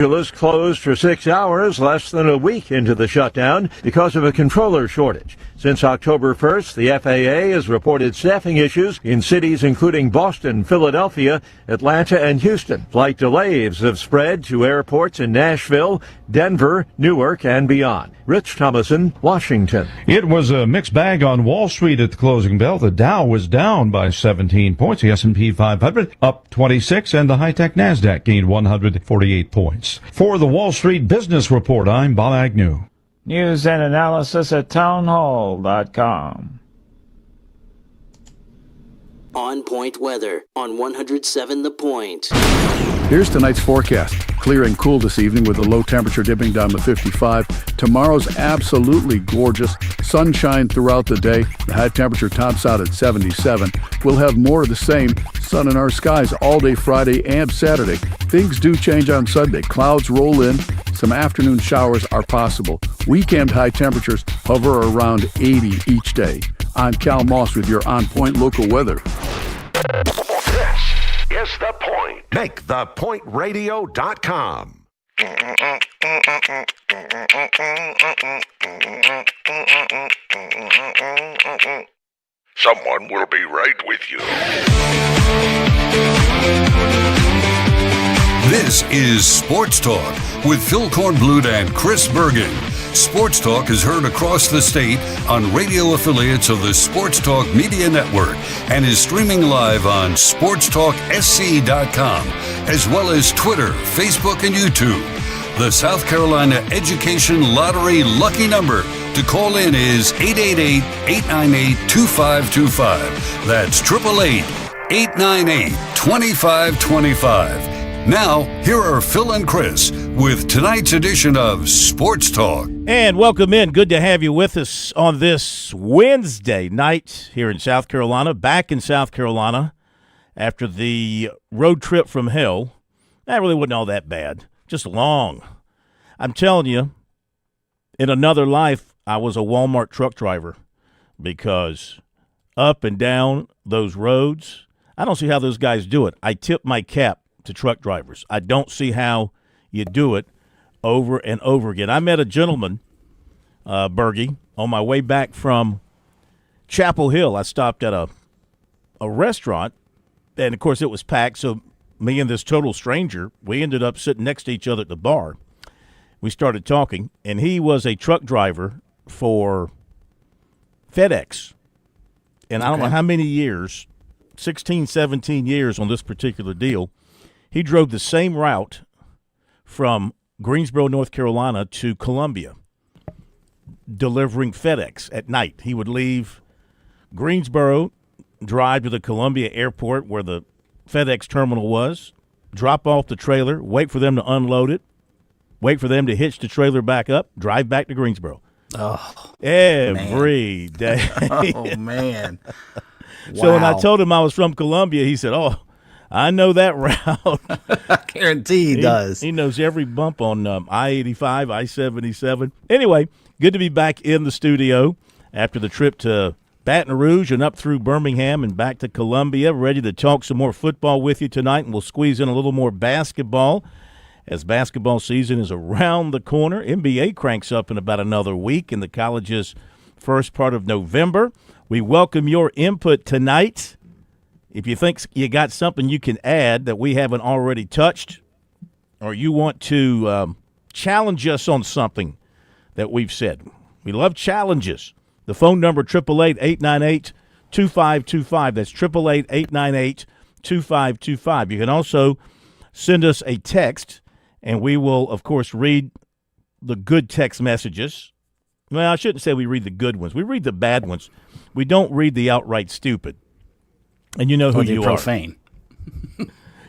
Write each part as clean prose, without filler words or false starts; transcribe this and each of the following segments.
Angeles closed for 6 hours less than a week into the shutdown because of a controller shortage. Since October 1st, the FAA has reported staffing issues in cities including Boston, Philadelphia, Atlanta, and Houston. Flight delays have spread to airports in Nashville, Denver, Newark, and beyond. Rich Thomason, Washington. It was a mixed bag on Wall Street at the closing bell. The Dow was down by 17 points. The S&P 500 up 26, and the high-tech NASDAQ gained 148 points. For the Wall Street Business Report, I'm Bob Agnew. News and analysis at townhall.com. On Point weather on 107 The Point. Here's tonight's forecast. Clear and cool this evening with a low temperature dipping down to 55. Tomorrow's absolutely gorgeous. Sunshine throughout the day. The high temperature tops out at 77. We'll have more of the same. Sun in our skies all day Friday and Saturday. Things do change on Sunday. Clouds roll in. Some afternoon showers are possible. Weekend high temperatures hover around 80 each day. I'm Cal Moss with your On Point local weather. This is The Point. Make thepointradio.com. Someone will be right with you. This is Sports Talk with Phil Kornblut and Chris Bergen. Sports Talk is heard across the state on radio affiliates of the Sports Talk Media Network and is streaming live on SportsTalkSC.com, as well as Twitter, Facebook, and YouTube. The South Carolina Education Lottery lucky number to call in is 888-898-2525. That's 888-898-2525. Now, here are Phil and Chris with tonight's edition of Sports Talk. And welcome in. Good to have you with us on this Wednesday night here in South Carolina, back in South Carolina after the road trip from hell. That really wasn't all that bad, just long. I'm telling you, in another life, I was a Walmart truck driver because up and down those roads, I don't see how those guys do it. I tip my cap to truck drivers. I don't see how you do it over and over again. I met a gentleman, Bergie, on my way back from Chapel Hill. I stopped at a restaurant, and, of course, it was packed, so me and this total stranger, we ended up sitting next to each other at the bar. We started talking, and he was a truck driver for FedEx. And I don't know how many years, 16, 17 years on this particular deal. He drove the same route from Greensboro, North Carolina to Columbia, delivering FedEx at night. He would leave Greensboro, drive to the Columbia airport where the FedEx terminal was, drop off the trailer, wait for them to unload it, wait for them to hitch the trailer back up, drive back to Greensboro. Oh, every day. Oh, man. Wow. So when I told him I was from Columbia, he said, "Oh, I know that route." I guarantee he does. He knows every bump on I-85, I-77. Anyway, good to be back in the studio after the trip to Baton Rouge and up through Birmingham and back to Columbia. Ready to talk some more football with you tonight, and we'll squeeze in a little more basketball as basketball season is around the corner. NBA cranks up in about another week in the college's first part of November. We welcome your input tonight. If you think you got something you can add that we haven't already touched, or you want to challenge us on something that we've said, we love challenges. The phone number, 888-898-2525. That's 888-898-2525. You can also send us a text, and we will, of course, read the good text messages. Well, I shouldn't say we read the good ones. We read the bad ones. We don't read the outright stupid. And you know who you profane. are.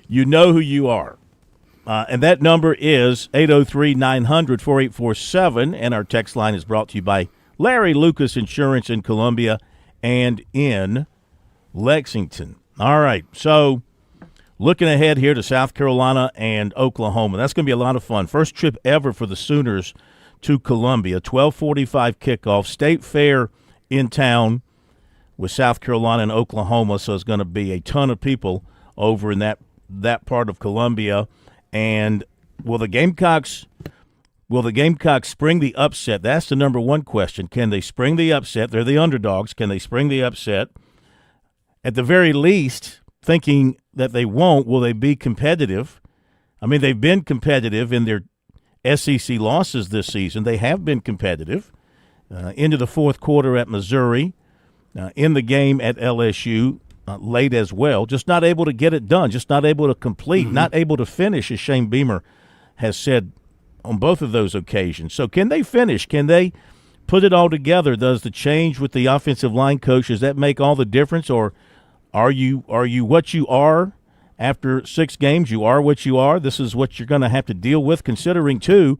You know who you are. And that number is 803-900-4847. And our text line is brought to you by Larry Lucas Insurance in Columbia and in Lexington. All right, so looking ahead here to South Carolina and Oklahoma. That's going to be a lot of fun. First trip ever for the Sooners to Columbia. 12:45 kickoff. State Fair in town with South Carolina and Oklahoma, so it's going to be a ton of people over in that part of Columbia. And will the Gamecocks spring the upset? That's the number one question. Can they spring the upset? They're the underdogs. Can they spring the upset? At the very least, thinking that they won't, will they be competitive? I mean, they've been competitive in their SEC losses this season. They have been competitive into the fourth quarter at Missouri, in the game at LSU, late as well. Just not able to get it done, just not able to complete, not able to finish, as Shane Beamer has said on both of those occasions. So can they finish? Can they put it all together? Does the change with the offensive line coach, does that make all the difference, or are you what you are after 6 games? You are what you are. This is what you're going to have to deal with, considering, too,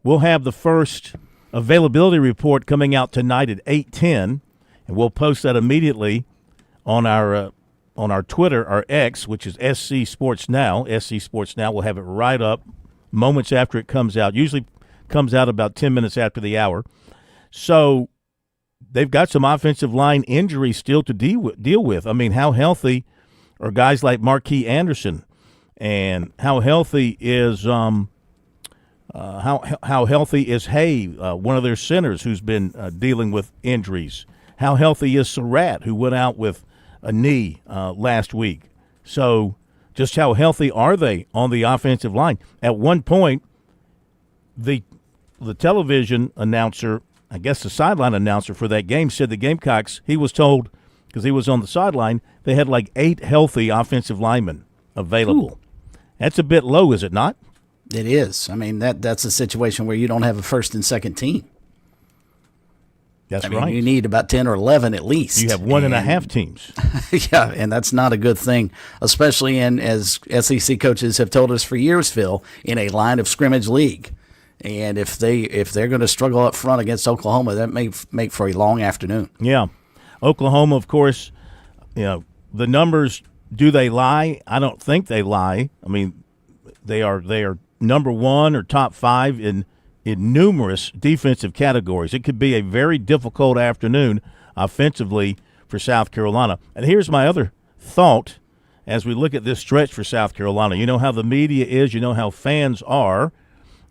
we'll have the first availability report coming out tonight at 8:10, and we'll post that immediately on our Twitter, our X, which is SC Sports Now. SC Sports Now will have it right up moments after it comes out. Usually comes out about 10 minutes after the hour. So they've got some offensive line injuries still to deal with. I mean, how healthy are guys like Marquis Anderson, and how healthy is how healthy is Hay, one of their centers who's been dealing with injuries? How healthy is Surratt, who went out with a knee last week? So just how healthy are they on the offensive line? At one point, the television announcer, I guess the sideline announcer for that game, said the Gamecocks, he was told, because he was on the sideline, they had like 8 healthy offensive linemen available. Ooh. That's a bit low, is it not? It is. I mean, that's a situation where you don't have a first and second team. That's right. right. You need about 10 or 11 at least. You have 1.5 teams. Yeah, and that's not a good thing, especially as SEC coaches have told us for years, Phil, in a line of scrimmage league. And if they're going to struggle up front against Oklahoma, that may make for a long afternoon. Yeah. Oklahoma, of course, the numbers, do they lie? I don't think they lie. I mean, they are number 1 or top 5 in numerous defensive categories. It could be a very difficult afternoon offensively for South Carolina. And here's my other thought as we look at this stretch for South Carolina. You know how the media is, you know how fans are,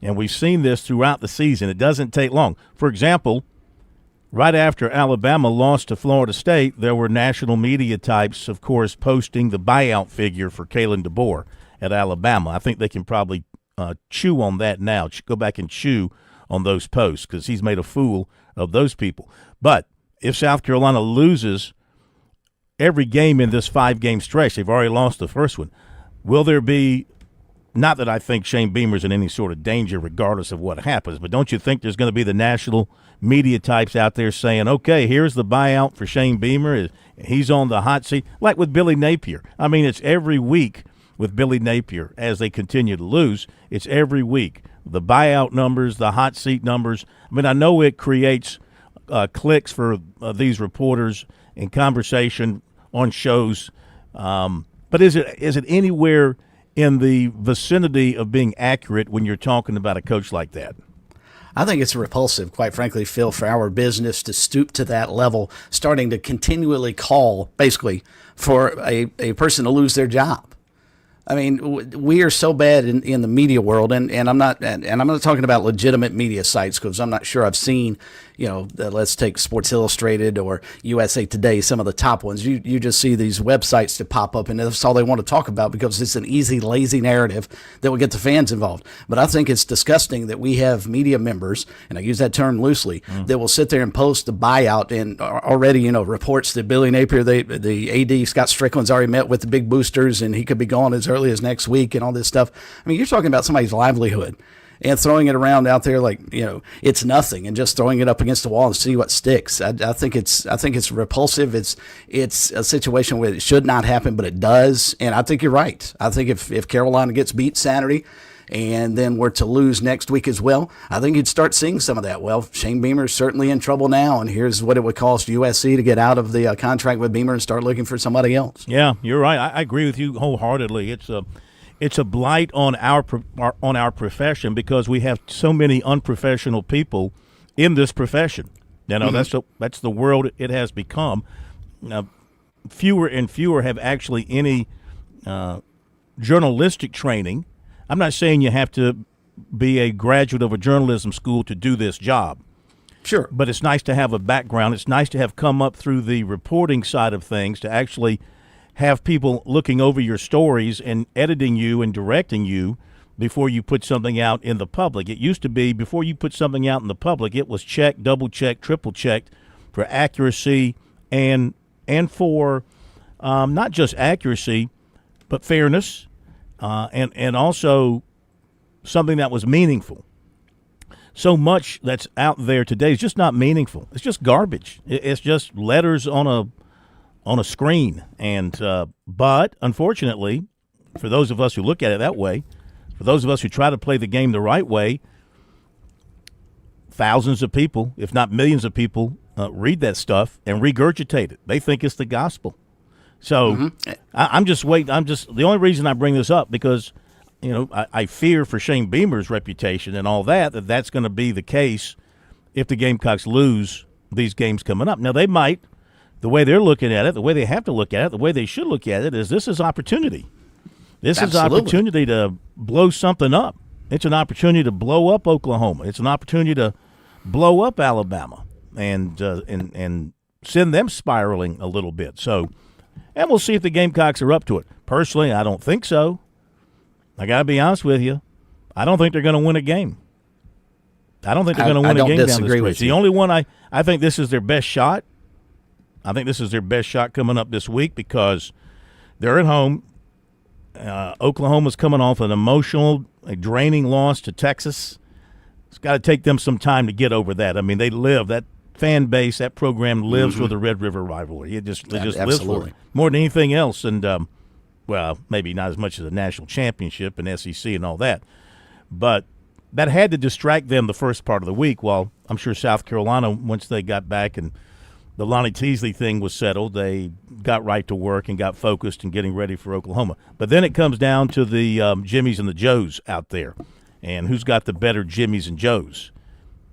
and we've seen this throughout the season. It doesn't take long. For example, right after Alabama lost to Florida State, there were national media types, of course, posting the buyout figure for Kalen DeBoer at Alabama. I think they can probably chew on that now, go back and chew on those posts, because he's made a fool of those people. But if South Carolina loses every game in this 5-game stretch, they've already lost the first one, will there be, not that I think Shane Beamer's in any sort of danger regardless of what happens, but don't you think there's going to be the national media types out there saying, okay, here's the buyout for Shane Beamer, he's on the hot seat, like with Billy Napier. I mean, it's every week with Billy Napier as they continue to lose. It's every week. The buyout numbers, the hot seat numbers. I mean, I know it creates clicks for these reporters and conversation on shows, but is it anywhere in the vicinity of being accurate when you're talking about a coach like that? I think it's repulsive, quite frankly, Phil, for our business to stoop to that level, starting to continually call, basically, for a person to lose their job. I mean, we are so bad in the media world, and I'm not talking about legitimate media sites, because I'm not sure I've seen, let's take Sports Illustrated or USA Today, some of the top ones. You just see these websites that pop up, and that's all they want to talk about, because it's an easy, lazy narrative that will get the fans involved. But I think it's disgusting that we have media members, and I use that term loosely, that will sit there and post the buyout, and already, reports that Billy Napier, the AD, Scott Strickland's already met with the big boosters, and he could be gone as early as next week and all this stuff. I mean, you're talking about somebody's livelihood and throwing it around out there like, it's nothing, and just throwing it up against the wall and see what sticks. I think it's repulsive. It's a situation where it should not happen, but it does. And I think you're right. I think if Carolina gets beat Saturday and then we're to lose next week as well, I think you'd start seeing some of that. Well, Shane Beamer's certainly in trouble now, and here's what it would cost USC to get out of the contract with Beamer and start looking for somebody else. Yeah, you're right. I agree with you wholeheartedly. It's a blight on our profession, because we have so many unprofessional people in this profession. That's the world it has become. Now, fewer and fewer have actually any journalistic training. I'm not saying you have to be a graduate of a journalism school to do this job. Sure. But it's nice to have a background. It's nice to have come up through the reporting side of things, to actually have people looking over your stories and editing you and directing you before you put something out in the public. It used to be before you put something out in the public, it was checked, double-checked, triple-checked for accuracy and for not just accuracy, but fairness and also something that was meaningful. So much that's out there today is just not meaningful. It's just garbage. It's just letters on a screen. And but unfortunately, for those of us who look at it that way, for those of us who try to play the game the right way, thousands of people, if not millions of people, read that stuff and regurgitate it. They think it's the gospel. So I'm just waiting. The only reason I bring this up because, I fear for Shane Beamer's reputation and all that's going to be the case if the Gamecocks lose these games coming up. Now, they might, the way they're looking at it, the way they have to look at it, the way they should look at it is this is opportunity. This Absolutely. is opportunity to blow something up. It's an opportunity to blow up Oklahoma. It's an opportunity to blow up Alabama and send them spiraling a little bit. So, and we'll see if the Gamecocks are up to it. Personally, I don't think so. I got to be honest with you. I don't think they're going to win a game. I don't think they're going to win a game down this stretch. The only one I think this is their best shot. I think this is their best shot coming up this week because they're at home. Oklahoma's coming off an emotional, draining loss to Texas. It's got to take them some time to get over that. I mean, they live, that fan base, that program lives for the Red River rivalry. It just lives for it more than anything else. And, well, maybe not as much as a national championship and SEC and all that. But that had to distract them the first part of the week while I'm sure South Carolina, once they got back and the Lonnie Teasley thing was settled, they got right to work and got focused and getting ready for Oklahoma. But then it comes down to the Jimmies and the Joes out there and who's got the better Jimmies and Joes.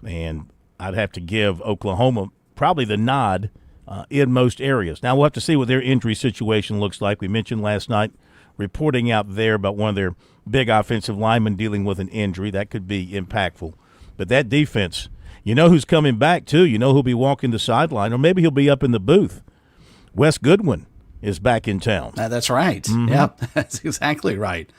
And I'd have to give Oklahoma probably the nod in most areas. Now, we'll have to see what their injury situation looks like. We mentioned last night reporting out there about one of their big offensive linemen dealing with an injury. That could be impactful. But that defense, you know who's coming back, too. You know who'll be walking the sideline, or maybe he'll be up in the booth. Wes Goodwin is back in town. That's right. Mm-hmm. Yep, that's exactly right.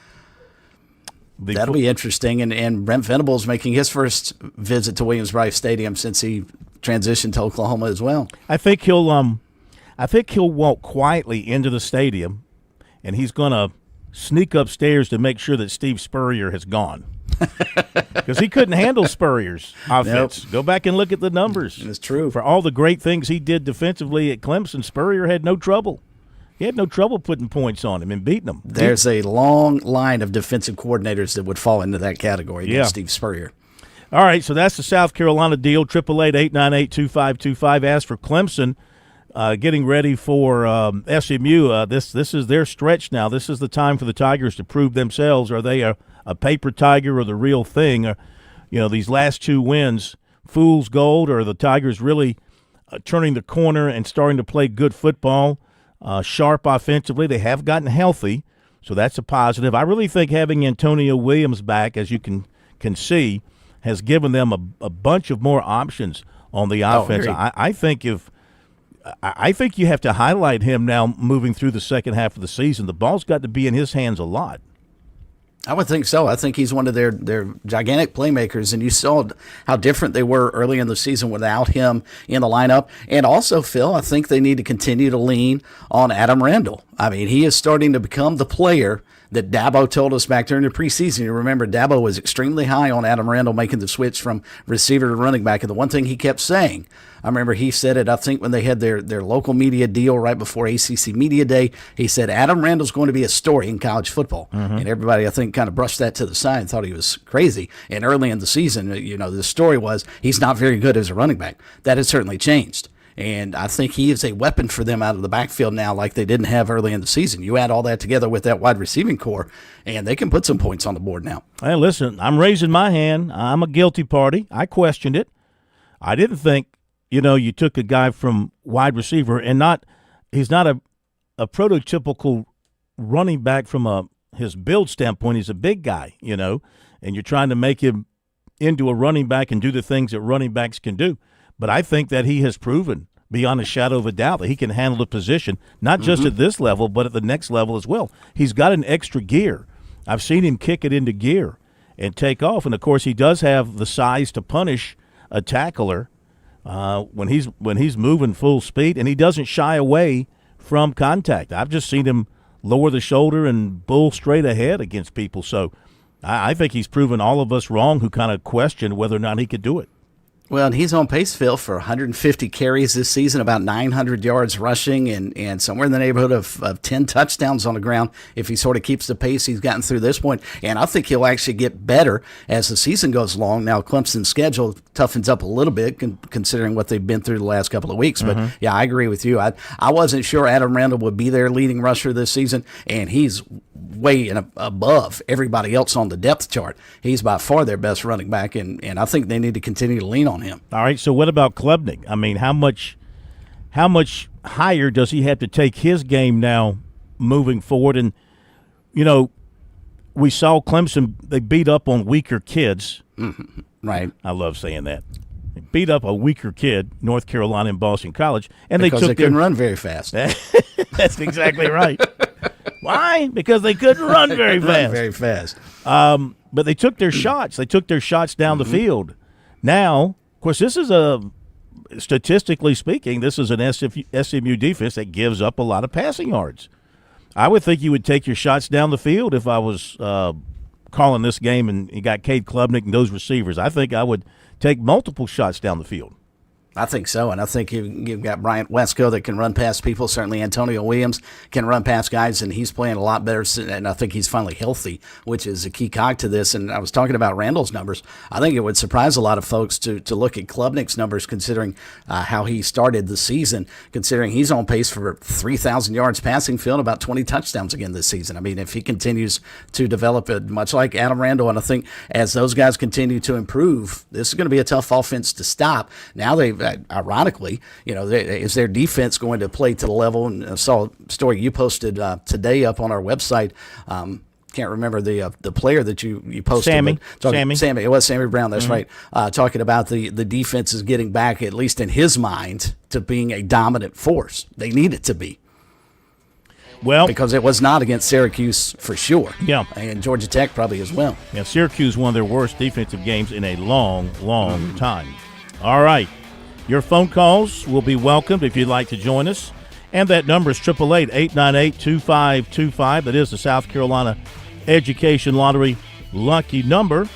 That'll be interesting. And Brent Venables making his first visit to Williams-Brice Stadium since he transitioned to Oklahoma as well. I think he'll walk quietly into the stadium, and he's going to sneak upstairs to make sure that Steve Spurrier has gone. Because he couldn't handle Spurrier's offense. Nope. Go back and look at the numbers. It's true. For all the great things he did defensively at Clemson, Spurrier had no trouble. He had no trouble putting points on him and beating him. There's a long line of defensive coordinators that would fall into that category against Steve Spurrier. All right, so that's the South Carolina deal. 888-898-2525. As for Clemson, getting ready for SMU, this is their stretch now. This is the time for the Tigers to prove themselves. Are they a paper tiger or the real thing? These last two wins, fool's gold, or are the Tigers really turning the corner and starting to play good football, sharp offensively? They have gotten healthy, so that's a positive. I really think having Antonio Williams back, as you can see, has given them a bunch of more options on the offense. I think you have to highlight him now moving through the second half of the season. The ball's got to be in his hands a lot. I would think so. I think he's one of their gigantic playmakers, and you saw how different they were early in the season without him in the lineup. And also, Phil, I think they need to continue to lean on Adam Randall. I mean, he is starting to become the player that Dabo told us back during the preseason. You remember, Dabo was extremely high on Adam Randall making the switch from receiver to running back. And the one thing he kept saying, I remember he said it, I think when they had their local media deal right before ACC Media Day, he said, Adam Randall's going to be a story in college football. Mm-hmm. And everybody, I think, kind of brushed that to the side and thought he was crazy. And early in the season, the story was he's not very good as a running back. That has certainly changed. And I think he is a weapon for them out of the backfield now like they didn't have early in the season. You add all that together with that wide receiving core, and they can put some points on the board now. Hey, listen, I'm raising my hand. I'm a guilty party. I questioned it. I didn't think, you took a guy from wide receiver and he's not a prototypical running back from a his build standpoint, he's a big guy, and you're trying to make him into a running back and do the things that running backs can do. But I think that he has proven beyond a shadow of a doubt that he can handle the position, not just at this level, but at the next level as well. He's got an extra gear. I've seen him kick it into gear and take off. And, of course, he does have the size to punish a tackler when he's moving full speed, and he doesn't shy away from contact. I've just seen him lower the shoulder and bull straight ahead against people. So I think he's proven all of us wrong who kind of questioned whether or not he could do it. Well, and he's on pace, Phil, for 150 carries this season, about 900 yards rushing, and somewhere in the neighborhood of 10 touchdowns on the ground if he sort of keeps the pace he's gotten through this point. And I think he'll actually get better as the season goes along. Now, Clemson's schedule toughens up a little bit considering what they've been through the last couple of weeks. But, yeah, I agree with you. I wasn't sure Adam Randall would be their leading rusher this season, and he's way above everybody else on the depth chart. He's by far their best running back, and I think they need to continue to lean on him. All right, so what about Klubnik? I mean, how much higher does he have to take his game now moving forward? And, we saw Clemson, they beat up on weaker kids. Mm-hmm. Right. I love saying that. They beat up a weaker kid, North Carolina and Boston College. And because they couldn't run very fast. That's exactly right. Why? Because they couldn't run very fast. But they took their shots. They took their shots down the field. Now, of course, this is statistically speaking, this is an SMU defense that gives up a lot of passing yards. I would think you would take your shots down the field if I was calling this game and you got Cade Klubnik and those receivers. I think I would take multiple shots down the field. I think so, and I think you've got Bryant Wesco that can run past people. Certainly Antonio Williams can run past guys, and he's playing a lot better, and I think he's finally healthy, which is a key cog to this. And I was talking about Randall's numbers. I think it would surprise a lot of folks to look at Klubnik's numbers considering how he started the season, considering he's on pace for 3,000 yards passing field, about 20 touchdowns again this season. I mean, if he continues to develop it, much like Adam Randall, and I think as those guys continue to improve, this is going to be a tough offense to stop. Now ironically, is their defense going to play to the level? And I saw a story you posted today up on our website. Can't remember the player that you posted. Sammy. It was Sammy Brown. That's right. Talking about the defense is getting back, at least in his mind, to being a dominant force. They need it to be. Well, because it was not against Syracuse for sure. Yeah. And Georgia Tech probably as well. Yeah, Syracuse won their worst defensive games in a long time. All right. Your phone calls will be welcomed if you'd like to join us. And that number is 888-898-2525. That is the South Carolina Education Lottery lucky number.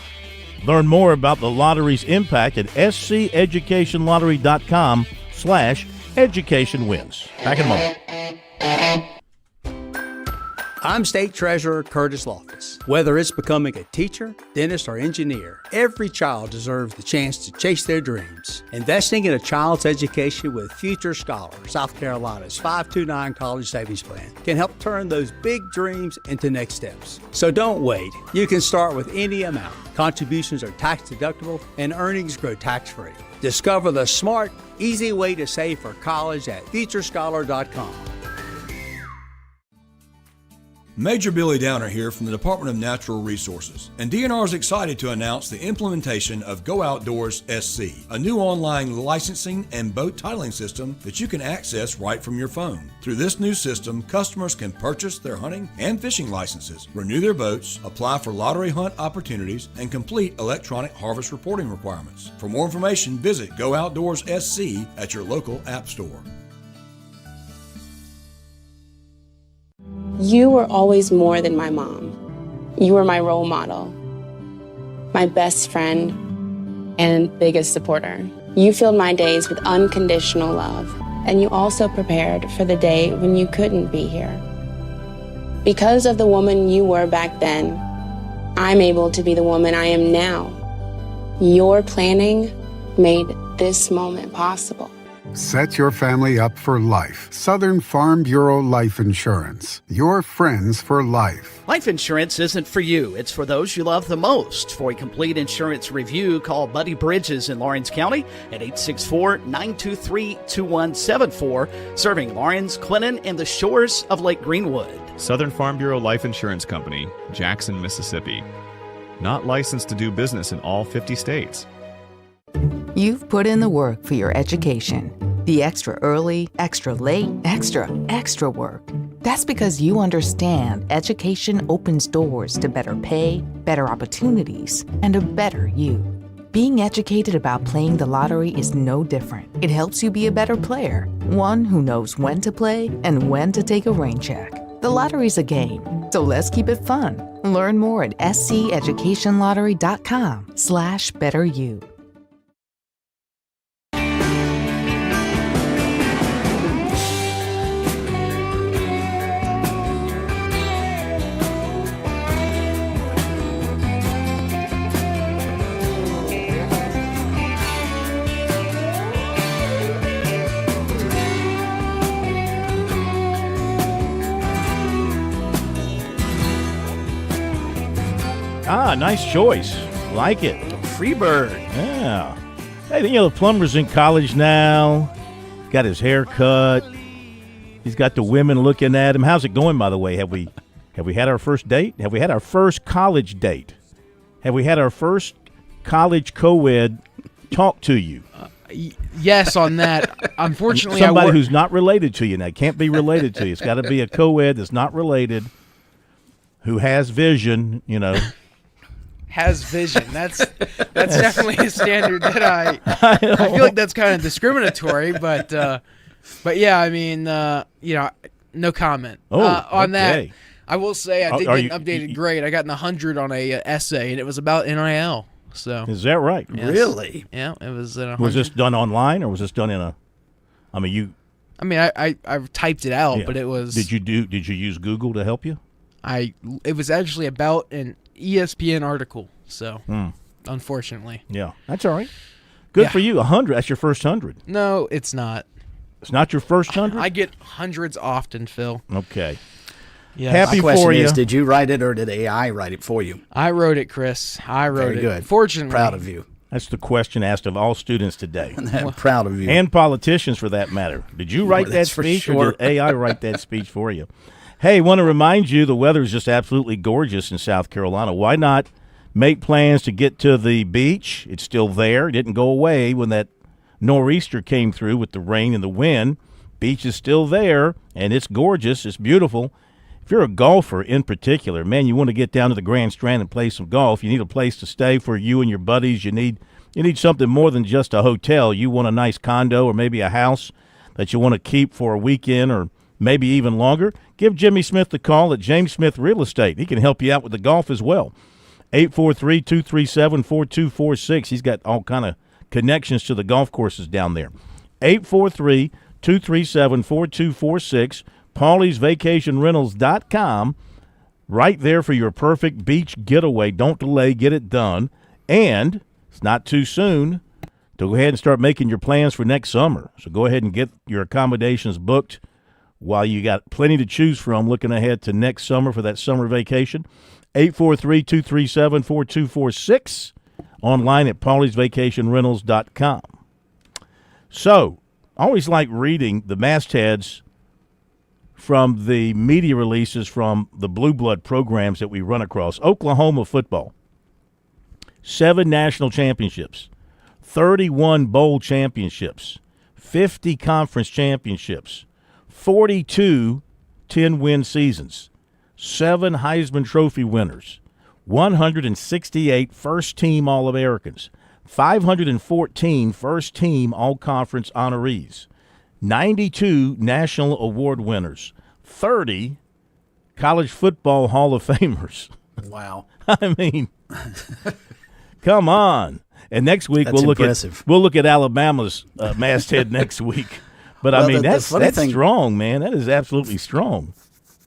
Learn more about the lottery's impact at sceducationlottery.com/educationwins. Back in a moment. I'm State Treasurer Curtis Loftus. Whether it's becoming a teacher, dentist, or engineer, every child deserves the chance to chase their dreams. Investing in a child's education with Future Scholar, South Carolina's 529 College Savings Plan, can help turn those big dreams into next steps. So don't wait. You can start with any amount. Contributions are tax deductible and earnings grow tax-free. Discover the smart, easy way to save for college at futurescholar.com. Major Billy Downer here from the Department of Natural Resources, and DNR is excited to announce the implementation of Go Outdoors SC, a new online licensing and boat titling system that you can access right from your phone. Through this new system, customers can purchase their hunting and fishing licenses, renew their boats, apply for lottery hunt opportunities, and complete electronic harvest reporting requirements. For more information, visit Go Outdoors SC at your local app store. You were always more than my mom. You were my role model, my best friend, and biggest supporter. You filled my days with unconditional love, and you also prepared for the day when you couldn't be here. Because of the woman you were back then, I'm able to be the woman I am now. Your planning made this moment possible. Set your family up for life. Southern Farm Bureau Life Insurance. Your friends for life. Life insurance isn't for you. It's for those you love the most. For a complete insurance review, call Buddy Bridges in Lawrence County at 864-923-2174, serving Lawrence, Clinton, and the shores of Lake Greenwood. Southern Farm Bureau Life Insurance Company, Jackson, Mississippi. Not licensed to do business in all 50 states. You've put in the work for your education. The extra early, extra late, extra work. That's because you understand education opens doors to better pay, better opportunities, and a better you. Being educated about playing the lottery is no different. It helps you be a better player, one who knows when to play and when to take a rain check. The lottery's a game, so let's keep it fun. Learn more at sceducationlottery.com/betteryou. Nice choice. Like it. Freebird. Yeah. Hey, the plumber's in college now. Got his hair cut. He's got the women looking at him. How's it going, by the way? Have we had our first date? Have we had our first college date? Have we had our first college co-ed talk to you? Yes, on that. Unfortunately, somebody who's not related to you now. Can't be related to you. It's got to be a co-ed that's not related, who has vision, Has vision. That's definitely a standard that I feel like that's kind of discriminatory, but yeah, I mean, no comment on that. I will say I did get an updated grade. I got an 100 on a essay, and it was about NIL. So is that right? Yes. Really? Yeah, it was an 100. Was this done online or was this done in a? I mean, I typed it out, but it was. Did you use Google to help you? It was actually about an ESPN article, so unfortunately. Yeah, that's all right. Good for you. 100. That's your first 100. No, it's not. It's not your first 100? I get hundreds often, Phil. Okay. Yeah. Happy My question for you. is, did you write it or did AI write it for you? I wrote it, Chris. I wrote Very it. good. Fortunately. Proud of you. That's the question asked of all students today. Proud of you. And politicians, for that matter. Did you write that speech or did AI write that speech for you? Hey, want to remind you the weather is just absolutely gorgeous in South Carolina. Why not make plans to get to the beach? It's still there. It didn't go away when that nor'easter came through with the rain and the wind. Beach is still there, and it's gorgeous. It's beautiful. If you're a golfer in particular, man, you want to get down to the Grand Strand and play some golf. You need a place to stay for you and your buddies. You need something more than just a hotel. You want a nice condo or maybe a house that you want to keep for a weekend or maybe even longer. Give Jimmy Smith a call at James Smith Real Estate. He can help you out with the golf as well. 843-237-4246. He's got all kind of connections to the golf courses down there. 843-237-4246. Paulie'sVacationRentals.com. Right there for your perfect beach getaway. Don't delay. Get it done. And it's not too soon to go ahead and start making your plans for next summer. So go ahead and get your accommodations booked while you got plenty to choose from looking ahead to next summer for that summer vacation. 843-237-4246. Online at Paulie'sVacationRentals.com. So, I always like reading the mastheads from the media releases from the Blue Blood programs that we run across. Oklahoma football, 7 national championships, 31 bowl championships, 50 conference championships, 42 10-win seasons, 7 Heisman Trophy winners, 168 first-team All-Americans, 514 first-team All-Conference honorees, 92 National Award winners, 30 College Football Hall of Famers. Wow. I mean, come on. And next week That's we'll look at Alabama's masthead next week. But well, I mean, that's thing, strong, man. That is absolutely strong.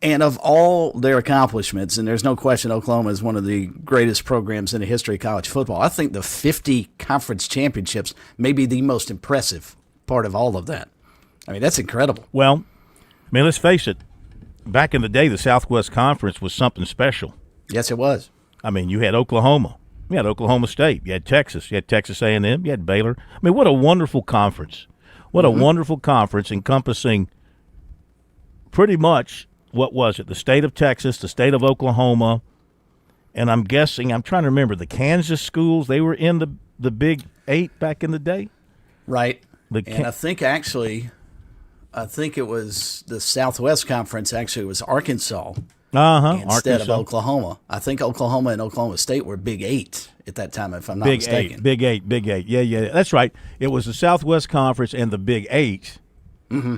And of all their accomplishments, and there's no question Oklahoma is one of the greatest programs in the history of college football, I think the 50 conference championships may be the most impressive part of all of that. I mean, that's incredible. Well, I mean, let's face it. Back in the day, the Southwest Conference was something special. Yes, it was. I mean, you had Oklahoma. You had Oklahoma State. You had Texas. You had Texas A&M. You had Baylor. I mean, what a wonderful conference. What a wonderful conference encompassing pretty much, what was it, the state of Texas, the state of Oklahoma, and I'm guessing, I'm trying to remember, the Kansas schools, they were in the Big 8 back in the day? Right. And I think it was the Southwest Conference, actually, it was Arkansas. Instead of Oklahoma. I think Oklahoma and Oklahoma State were Big 8 at that time, if I'm not mistaken. Big 8. Yeah. That's right. It was the Southwest Conference and the Big 8. Mm-hmm.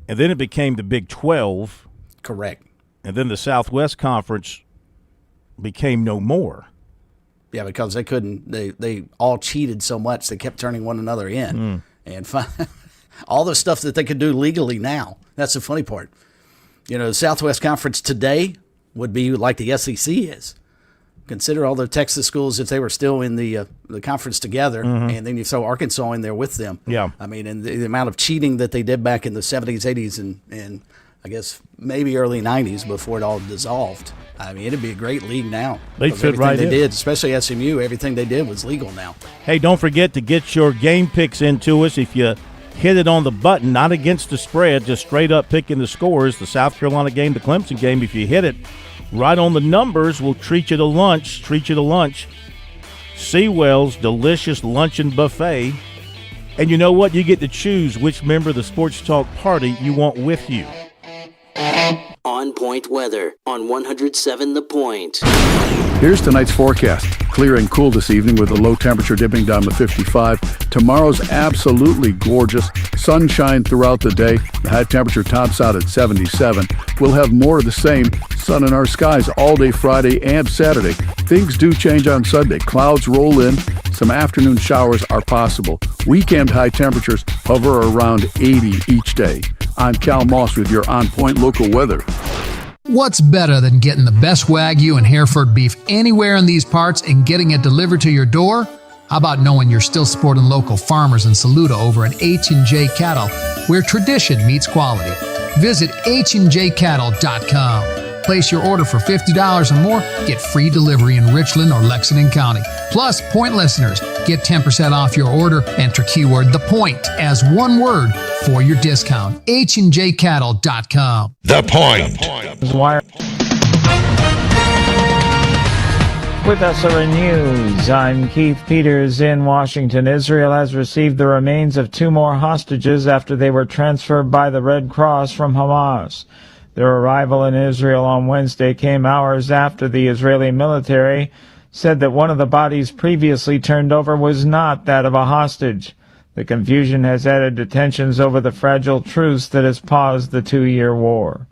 And then it became the Big 12. Correct. And then the Southwest Conference became no more. Yeah, because they couldn't. They all cheated so much, they kept turning one another in. And all the stuff that they could do legally now. That's the funny part. You know, the Southwest Conference today would be like the SEC is. Consider all the Texas schools if they were still in the conference together, and then you throw Arkansas in there with them. Yeah. I mean, and the amount of cheating that they did back in the 70s, 80s, and I guess maybe early 90s before it all dissolved. I mean, it'd be a great league now. They fit right in. They did, especially SMU, everything they did was legal now. Hey, don't forget to get your game picks into us. If you hit it on the button, not against the spread, just straight up picking the scores, the South Carolina game, the Clemson game, if you hit it right on the numbers, we'll treat you to lunch. Seawell's delicious luncheon buffet. And you know what? You get to choose which member of the Sports Talk party you want with you. On Point weather on 107 The Point. Here's tonight's forecast. Clear and cool this evening with a low temperature dipping down to 55. Tomorrow's absolutely gorgeous. Sunshine throughout the day. The high temperature tops out at 77. We'll have more of the same. Sun in our skies all day Friday and Saturday. Things do change on Sunday. Clouds roll in. Some afternoon showers are possible. Weekend high temperatures hover around 80 each day. I'm Cal Moss with your On Point local weather. What's better than getting the best Wagyu and Hereford beef anywhere in these parts and getting it delivered to your door? How about knowing you're still supporting local farmers in Saluda over at H&J Cattle, where tradition meets quality? Visit HandJCattle.com. Place your order for $50 or more, get free delivery in Richland or Lexington County. Plus, Point listeners get 10% off your order. Enter keyword The Point as one word for your discount. HandJCattle.com. The Point. With SRN News, I'm Keith Peters in Washington. Israel has received the remains of 2 more hostages after they were transferred by the Red Cross from Hamas. Their arrival in Israel on Wednesday came hours after the Israeli military said that one of the bodies previously turned over was not that of a hostage. The confusion has added to tensions over the fragile truce that has paused the 2-year war.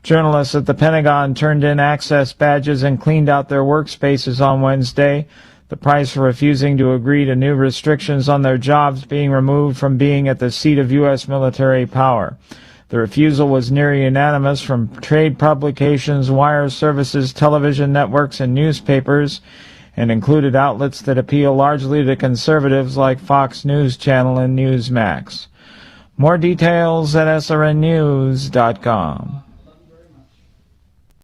Journalists at the Pentagon turned in access badges and cleaned out their workspaces on Wednesday, the price for refusing to agree to new restrictions on their jobs being removed from being at the seat of U.S. military power. The refusal was near unanimous from trade publications, wire services, television networks, and newspapers, and included outlets that appeal largely to conservatives like Fox News Channel and Newsmax. More details at srnnews.com.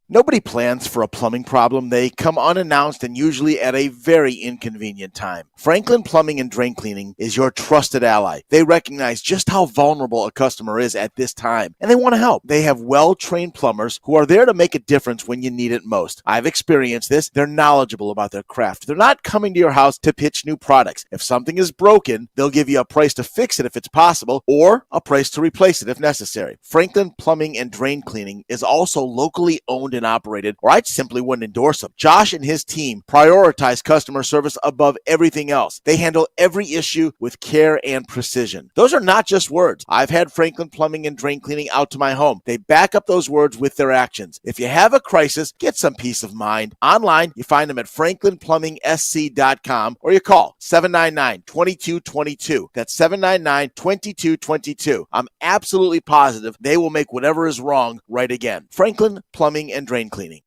Nobody plans for a plumbing problem. They come unannounced and usually at a very inconvenient time. Franklin Plumbing and Drain Cleaning is your trusted ally. They recognize just how vulnerable a customer is at this time, and they want to help. They have well-trained plumbers who are there to make a difference when you need it most. I've experienced this. They're knowledgeable about their craft. They're not coming to your house to pitch new products. If something is broken, they'll give you a price to fix it if it's possible, or a price to replace it if necessary. Franklin Plumbing and Drain Cleaning is also locally owned and operated, or I simply wouldn't endorse them. Josh and his team prioritize customer service above everything else. They handle every issue with care and precision. Those are not just words. I've had Franklin Plumbing and Drain Cleaning out to my home. They back up those words with their actions. If you have a crisis, get some peace of mind. Online, you find them at franklinplumbing.sc.com, or you call 799-2222. That's 799-2222. I'm absolutely positive they will make whatever is wrong right again. Franklin Plumbing and Drain Cleaning.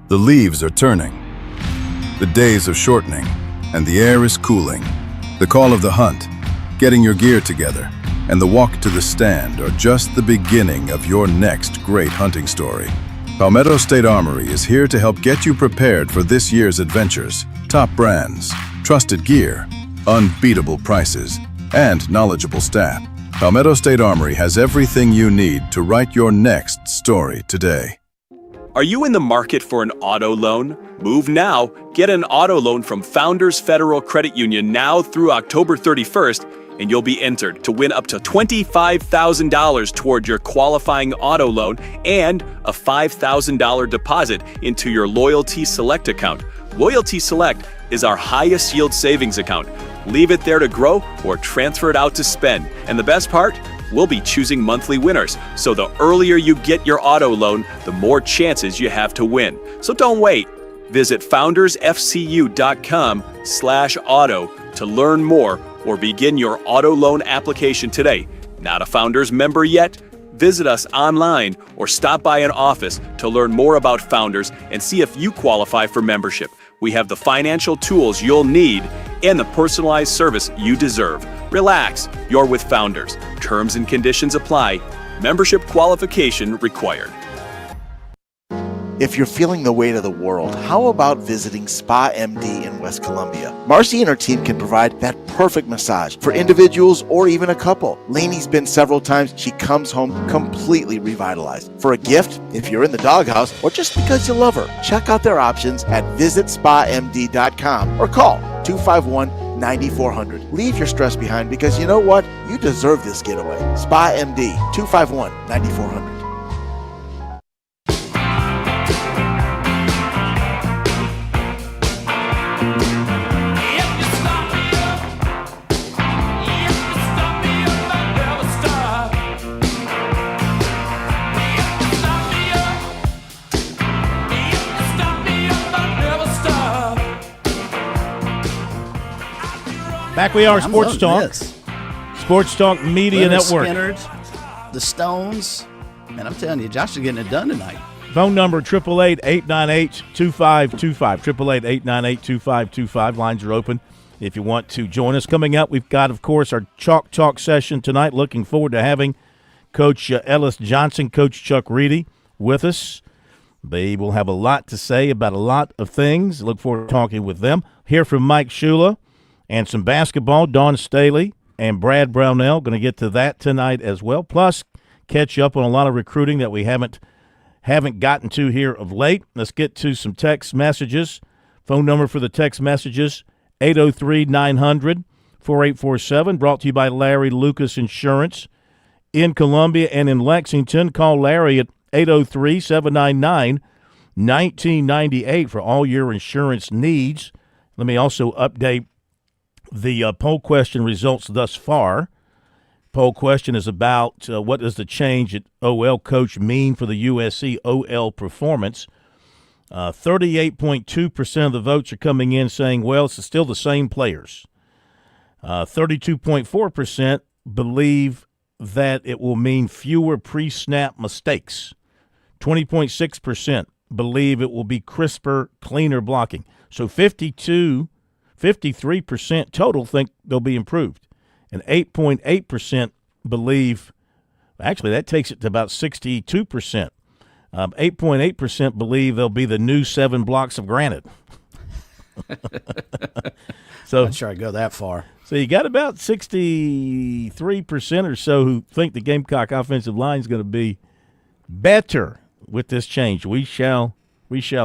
The leaves are turning. The days are shortening, and the air is cooling. The call of the hunt getting your gear together, and the walk to the stand are just the beginning of your next great hunting story. Palmetto State Armory is here to help get you prepared for this year's adventures. Top brands, trusted gear, unbeatable prices, and knowledgeable staff. Palmetto State Armory has everything you need to write your next story today. Are you in the market for an auto loan? Move now. Get an auto loan from Founders Federal Credit Union now through October 31st, and you'll be entered to win up to $25,000 toward your qualifying auto loan and a $5,000 deposit into your Loyalty Select account. Loyalty Select is our highest yield savings account. Leave it there to grow or transfer it out to spend. And the best part? We'll be choosing monthly winners. So the earlier you get your auto loan, the more chances you have to win. So don't wait. Visit foundersfcu.com/auto to learn more or begin your auto loan application today. Not a Founders member yet? Visit us online or stop by an office to learn more about Founders and see if you qualify for membership. We have the financial tools you'll need and the personalized service you deserve. Relax, you're with Founders. Terms and conditions apply. Membership qualification required. If you're feeling the weight of the world, how about visiting Spa MD in West Columbia? Marcy and her team can provide that perfect massage for individuals or even a couple. Lainey's been several times. She comes home completely revitalized. For a gift, if you're in the doghouse, or just because you love her, check out their options at visitspamd.com or call 251-9400. Leave your stress behind because you know what? You deserve this getaway. Spa MD, 251-9400. Back we are, Sports Talk. Sports Talk Media Network. Skynyrd, the Stones, and I'm telling you, Josh is getting it done tonight. Phone number 888-898-2525. 888-898-2525. Lines are open if you want to join us. Coming up, we've got, of course, our Chalk Talk session tonight. Looking forward to having Coach Ellis Johnson, Coach Chuck Reedy with us. They will have a lot to say about a lot of things. Look forward to talking with them. Hear from Mike Shula. And some basketball, Dawn Staley and Brad Brownell, going to get to that tonight as well. Plus, catch up on a lot of recruiting that we haven't gotten to here of late. Let's get to some text messages. Phone number for the text messages, 803-900-4847, brought to you by Larry Lucas Insurance. In Columbia and in Lexington, call Larry at 803-799-1998 for all your insurance needs. Let me also update the poll question results thus far. Poll question is about what does the change at OL coach mean for the USC OL performance. 38.2% of the votes are coming in saying, well, it's still the same players. 32.4% believe that it will mean fewer pre-snap mistakes. 20.6% believe it will be crisper, cleaner blocking. So 53% total think they'll be improved. And 8.8% believe, actually that takes it to about 62%. 8.8% believe they'll be the new 7 blocks of granite. So not sure I'd go that far. So you got about 63% or so who think the Gamecock offensive line is going to be better with this change. We shall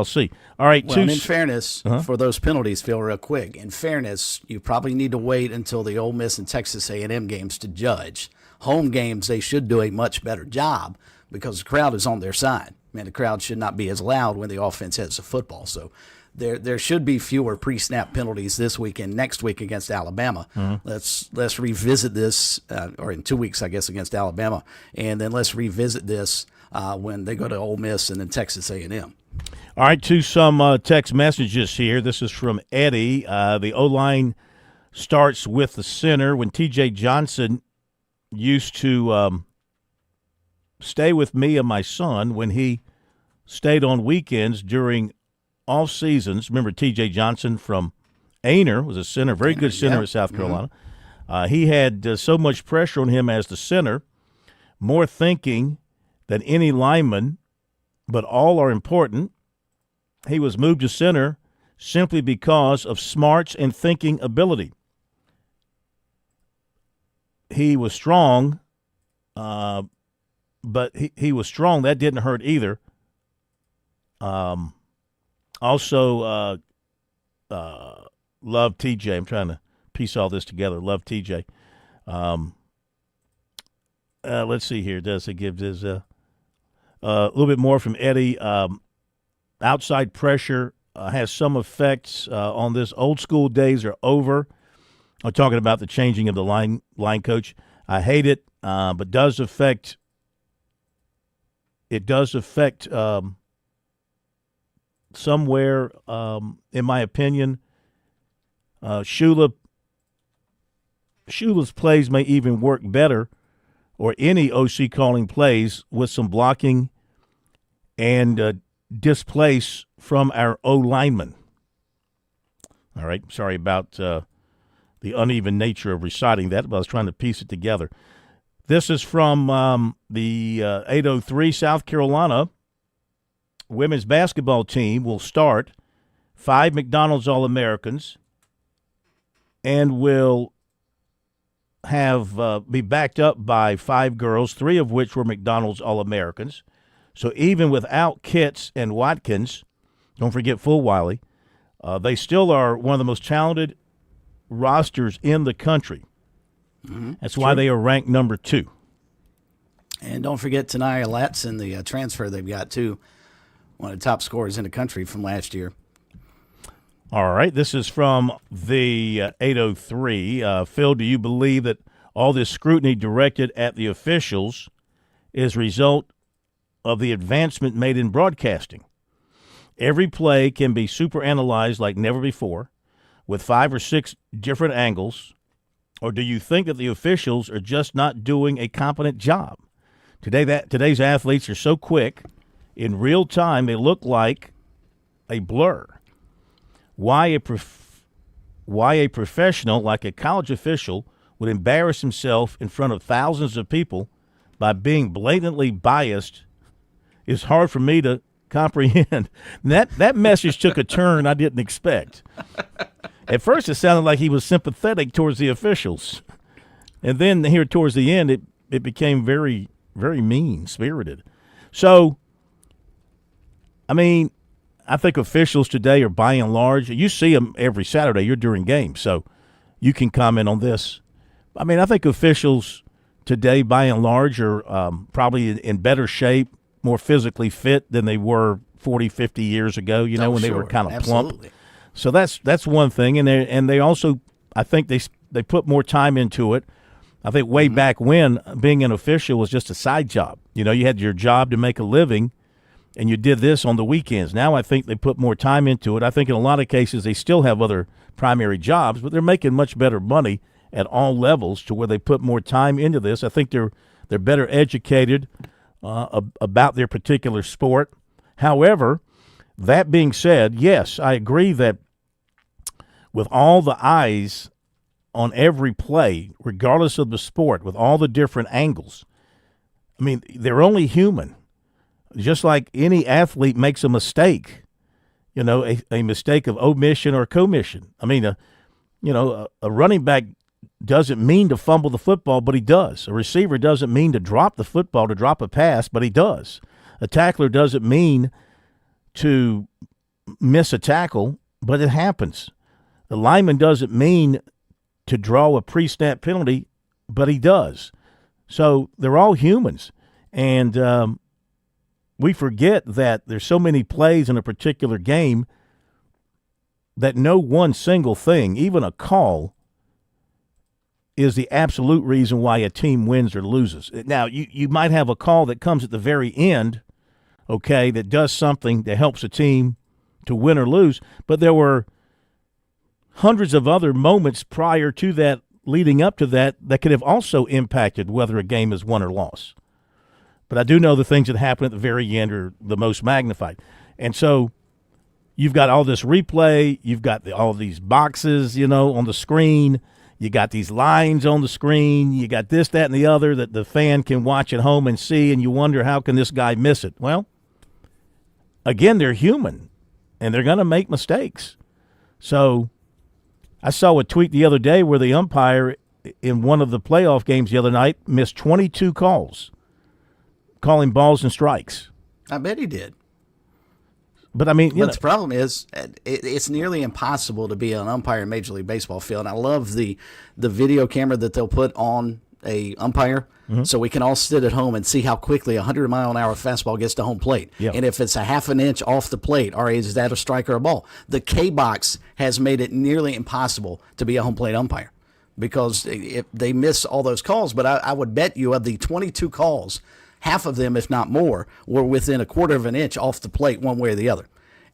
see. All right. Well, and in fairness, for those penalties, Phil, real quick, in fairness, you probably need to wait until the Ole Miss and Texas A&M games to judge. Home games, they should do a much better job because the crowd is on their side. Man, the crowd should not be as loud when the offense has the football. So there should be fewer pre-snap penalties this week and next week against Alabama. Let's revisit this, or in 2 weeks, I guess, against Alabama, and then let's revisit this when they go to Ole Miss and then Texas A&M. All right, to some text messages here. This is from Eddie. The O-line starts with the center. When T.J. Johnson used to stay with me and my son when he stayed on weekends during off seasons. Remember T.J. Johnson from Ainer was a center, very good center at South Carolina. He had so much pressure on him as the center, more thinking than any lineman, but all are important. He was moved to center simply because of smarts and thinking ability. He was strong, but he was strong. That didn't hurt either. Also, love TJ. I'm trying to piece all this together. Love TJ. Let's see here. Does it give this a little bit more from Eddie? Outside pressure has some effects on this. Old school days are over. I'm talking about the changing of the line coach. I hate it, but does affect. It does affect somewhere, in my opinion. Shula's plays may even work better, or any OC calling plays with some blocking and displace from our O linemen. All right, sorry about the uneven nature of reciting that, but I was trying to piece it together. This is from the 803 South Carolina women's basketball team will start 5 McDonald's All-Americans and will have be backed up by 5 girls, 3 of which were McDonald's All-Americans. So even without Kitts and Watkins, don't forget Fulwiley, they still are one of the most talented rosters in the country. Mm-hmm. That's why they are ranked number 2. And don't forget Tanaya Latson, the transfer they've got, too. One of the top scorers in the country from last year. All right, this is from the 803. Phil, do you believe that all this scrutiny directed at the officials is a result of the advancement made in broadcasting? Every play can be super analyzed like never before with 5 or 6 different angles, or do you think that the officials are just not doing a competent job? Today's athletes are so quick. In real time, they look like a blur. Why a professional like a college official would embarrass himself in front of thousands of people by being blatantly biased is hard for me to comprehend. That message took a turn I didn't expect. At first, it sounded like he was sympathetic towards the officials. And then here towards the end, it became very, very mean-spirited. So, I mean, I think officials today are by and large, you see them every Saturday. You're during games, so you can comment on this. I mean, I think officials today, by and large, are probably in better shape, more physically fit than they were 40, 50 years ago, when they were kind of plump. So that's one thing. And they also, I think they put more time into it. I think way back when, being an official was just a side job. You had your job to make a living, and you did this on the weekends. Now I think they put more time into it. I think in a lot of cases they still have other primary jobs, but they're making much better money at all levels to where they put more time into this. I think they're better educated about their particular sport. However, that being said, yes, I agree that with all the eyes on every play, regardless of the sport, with all the different angles, I mean, they're only human. Just like any athlete makes a mistake, a mistake of omission or commission. I mean, a running back doesn't mean to fumble the football, but he does. A receiver doesn't mean to drop the football, to drop a pass, but he does. A tackler doesn't mean to miss a tackle, but it happens. The lineman doesn't mean to draw a pre-snap penalty, but he does. So they're all humans. And we forget that there's so many plays in a particular game that no one single thing, even a call, is the absolute reason why a team wins or loses. Now, you might have a call that comes at the very end, okay, that does something that helps a team to win or lose, but there were hundreds of other moments prior to that, leading up to that could have also impacted whether a game is won or lost. But I do know the things that happen at the very end are the most magnified. And so you've got all this replay, you've got all these boxes, on the screen, You got these lines on the screen. You got this, that, and the other that the fan can watch at home and see, and you wonder, how can this guy miss it? Well, again, they're human, and they're going to make mistakes. So I saw a tweet the other day where the umpire in one of the playoff games the other night missed 22 calls, calling balls and strikes. I bet he did. But, I mean, the problem is it's nearly impossible to be an umpire in Major League Baseball field. And I love the video camera that they'll put on a umpire so we can all sit at home and see how quickly a 100-mile-an-hour fastball gets to home plate. Yep. And if it's a half an inch off the plate, all right, is that a strike or a ball? The K-box has made it nearly impossible to be a home plate umpire because they miss all those calls. But I would bet you of the 22 calls, half of them, if not more, were within a quarter of an inch off the plate one way or the other.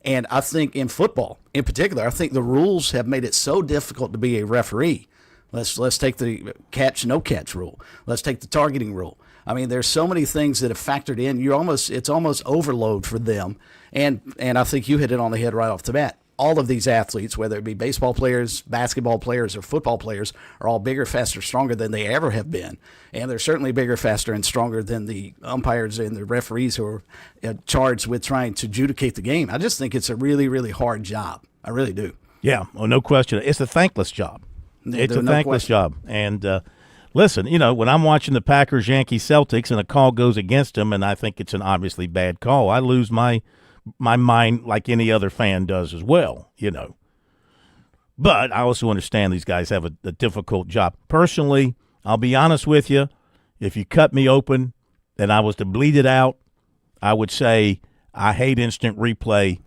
And I think in football, in particular, I think the rules have made it so difficult to be a referee. Let's take the catch, no catch rule. Let's take the targeting rule. I mean, there's so many things that have factored in. It's almost overload for them. And I think you hit it on the head right off the bat. All of these athletes, whether it be baseball players, basketball players, or football players, are all bigger, faster, stronger than they ever have been. And they're certainly bigger, faster, and stronger than the umpires and the referees who are charged with trying to adjudicate the game. I just think it's a really, really hard job. I really do. Yeah, well, no question. It's a thankless job. It's a thankless job. And listen, when I'm watching the Packers, Yankees, Celtics, and a call goes against them, and I think it's an obviously bad call, I lose my mind like any other fan does as well, But I also understand these guys have a difficult job. Personally, I'll be honest with you, if you cut me open and I was to bleed it out, I would say I hate instant replay.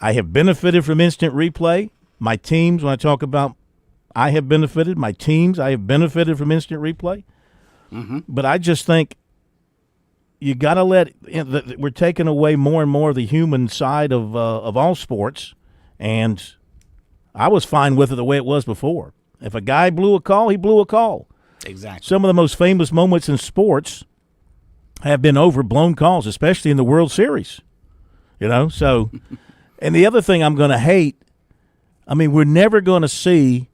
I have benefited from instant replay. My teams, when I talk about I have benefited, my teams, I have benefited from instant replay. Mm-hmm. But I just think you got to we're taking away more and more of the human side of all sports, and I was fine with it the way it was before. If a guy blew a call, he blew a call. Exactly. Some of the most famous moments in sports have been overblown calls, especially in the World Series. So, and the other thing I'm going to hate, we're never going to see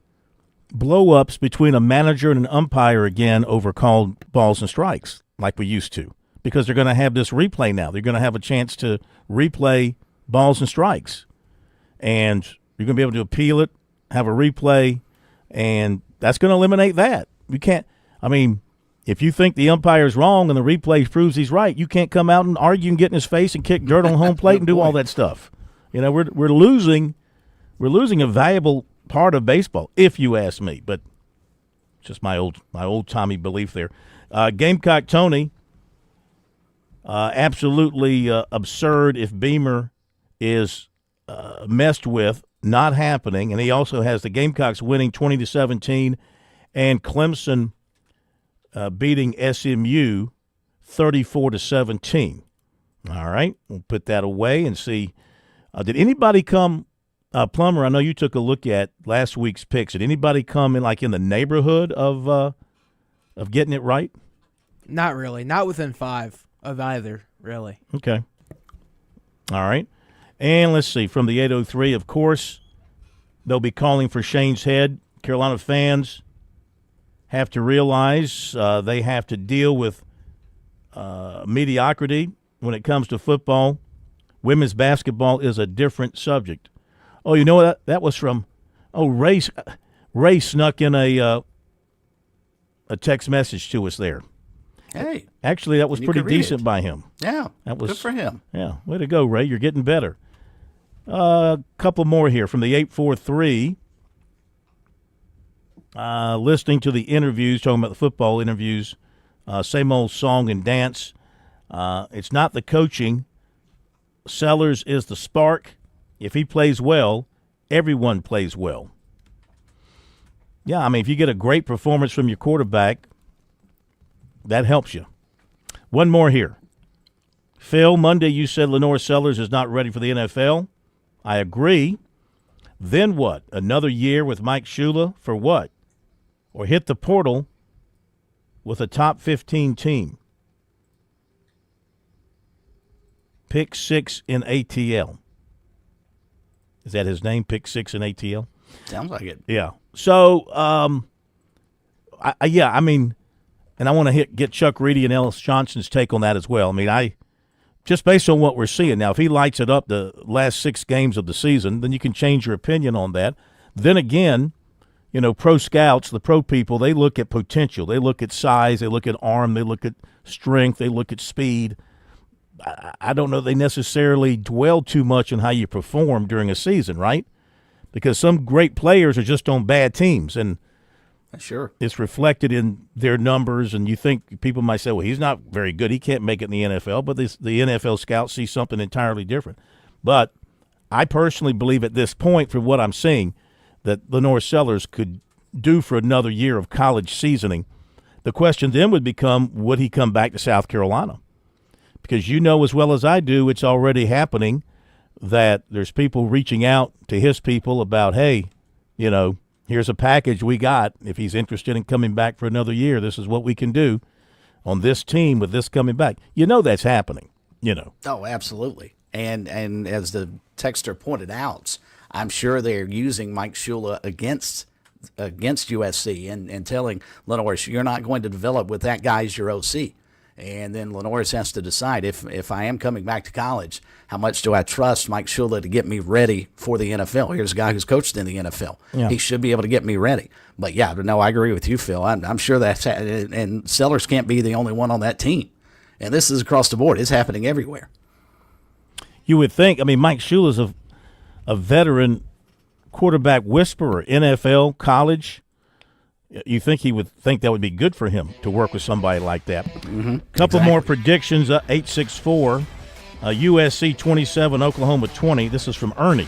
blow-ups between a manager and an umpire again over called balls and strikes like we used to, because they're going to have this replay now. They're going to have a chance to replay balls and strikes, and you're going to be able to appeal it, have a replay, and that's going to eliminate that. You can't if you think the umpire's wrong and the replay proves he's right, you can't come out and argue and get in his face and kick dirt on home plate and do all that stuff. We're losing a valuable part of baseball, if you ask me. But it's just my old Tommy belief there. Gamecock Tony, absolutely absurd if Beamer is messed with, not happening. And he also has the Gamecocks winning 20-17 and Clemson beating SMU 34-17. All right, we'll put that away and see. Did anybody come, Plummer? I know you took a look at last week's picks. Did anybody come in the neighborhood of getting it right? Not really. Not within 5 of either, really. Okay. All right. And let's see, from the 803, of course, they'll be calling for Shane's head. Carolina fans have to realize they have to deal with mediocrity when it comes to football. Women's basketball is a different subject. Oh, you know what? That was from Ray snuck in a text message to us there. Hey. Actually, that was pretty decent by him. Yeah, that was good for him. Yeah, way to go, Ray. You're getting better. A couple more here from the 843. Listening to the interviews, talking about the football interviews, same old song and dance. It's not the coaching. Sellers is the spark. If he plays well, everyone plays well. Yeah, if you get a great performance from your quarterback, that helps you. One more here. Phil, Monday you said Lenore Sellers is not ready for the NFL. I agree. Then what? Another year with Mike Shula for what? Or hit the portal with a top 15 team. Pick 6 in ATL. Is that his name? Pick 6 in ATL? Sounds like it. Yeah. So I mean, and I want to get Chuck Reedy and Ellis Johnson's take on that as well. I mean, just based on what we're seeing now, if he lights it up the last 6 games of the season, then you can change your opinion on that. Then again, you know, pro scouts, the pro people, they look at potential. They look at size. They look at arm. They look at strength. They look at speed. I don't know they necessarily dwell too much on how you perform during a season, right? Because some great players are just on bad teams, and sure, it's reflected in their numbers. And you think people might say, well, he's not very good. He can't make it in the NFL. But the NFL scouts see something entirely different. But I personally believe at this point, from what I'm seeing, that Lenore Sellers could do for another year of college seasoning. The question then would become, would he come back to South Carolina? Because you know as well as I do, it's already happening that there's people reaching out to his people about, hey, you know, here's a package we got. If he's interested in coming back for another year, this is what we can do on this team with this coming back. You know that's happening, you know. Oh, absolutely. And as the texter pointed out, I'm sure they're using Mike Shula against USC and telling Lenore, you're not going to develop with that guy as your OC. And then Lenore has to decide, if I am coming back to college, how much do I trust Mike Shula to get me ready for the NFL? Here's a guy who's coached in the NFL. Yeah. He should be able to get me ready. But, yeah, no, I agree with you, Phil. I'm sure that's – and Sellers can't be the only one on that team. And this is across the board. It's happening everywhere. You would think – I mean, Mike Shula's a veteran quarterback whisperer, NFL, college. You think he would think that would be good for him to work with somebody like that. Mm-hmm. Couple more predictions, 864. USC 27, Oklahoma 20. This is from Ernie.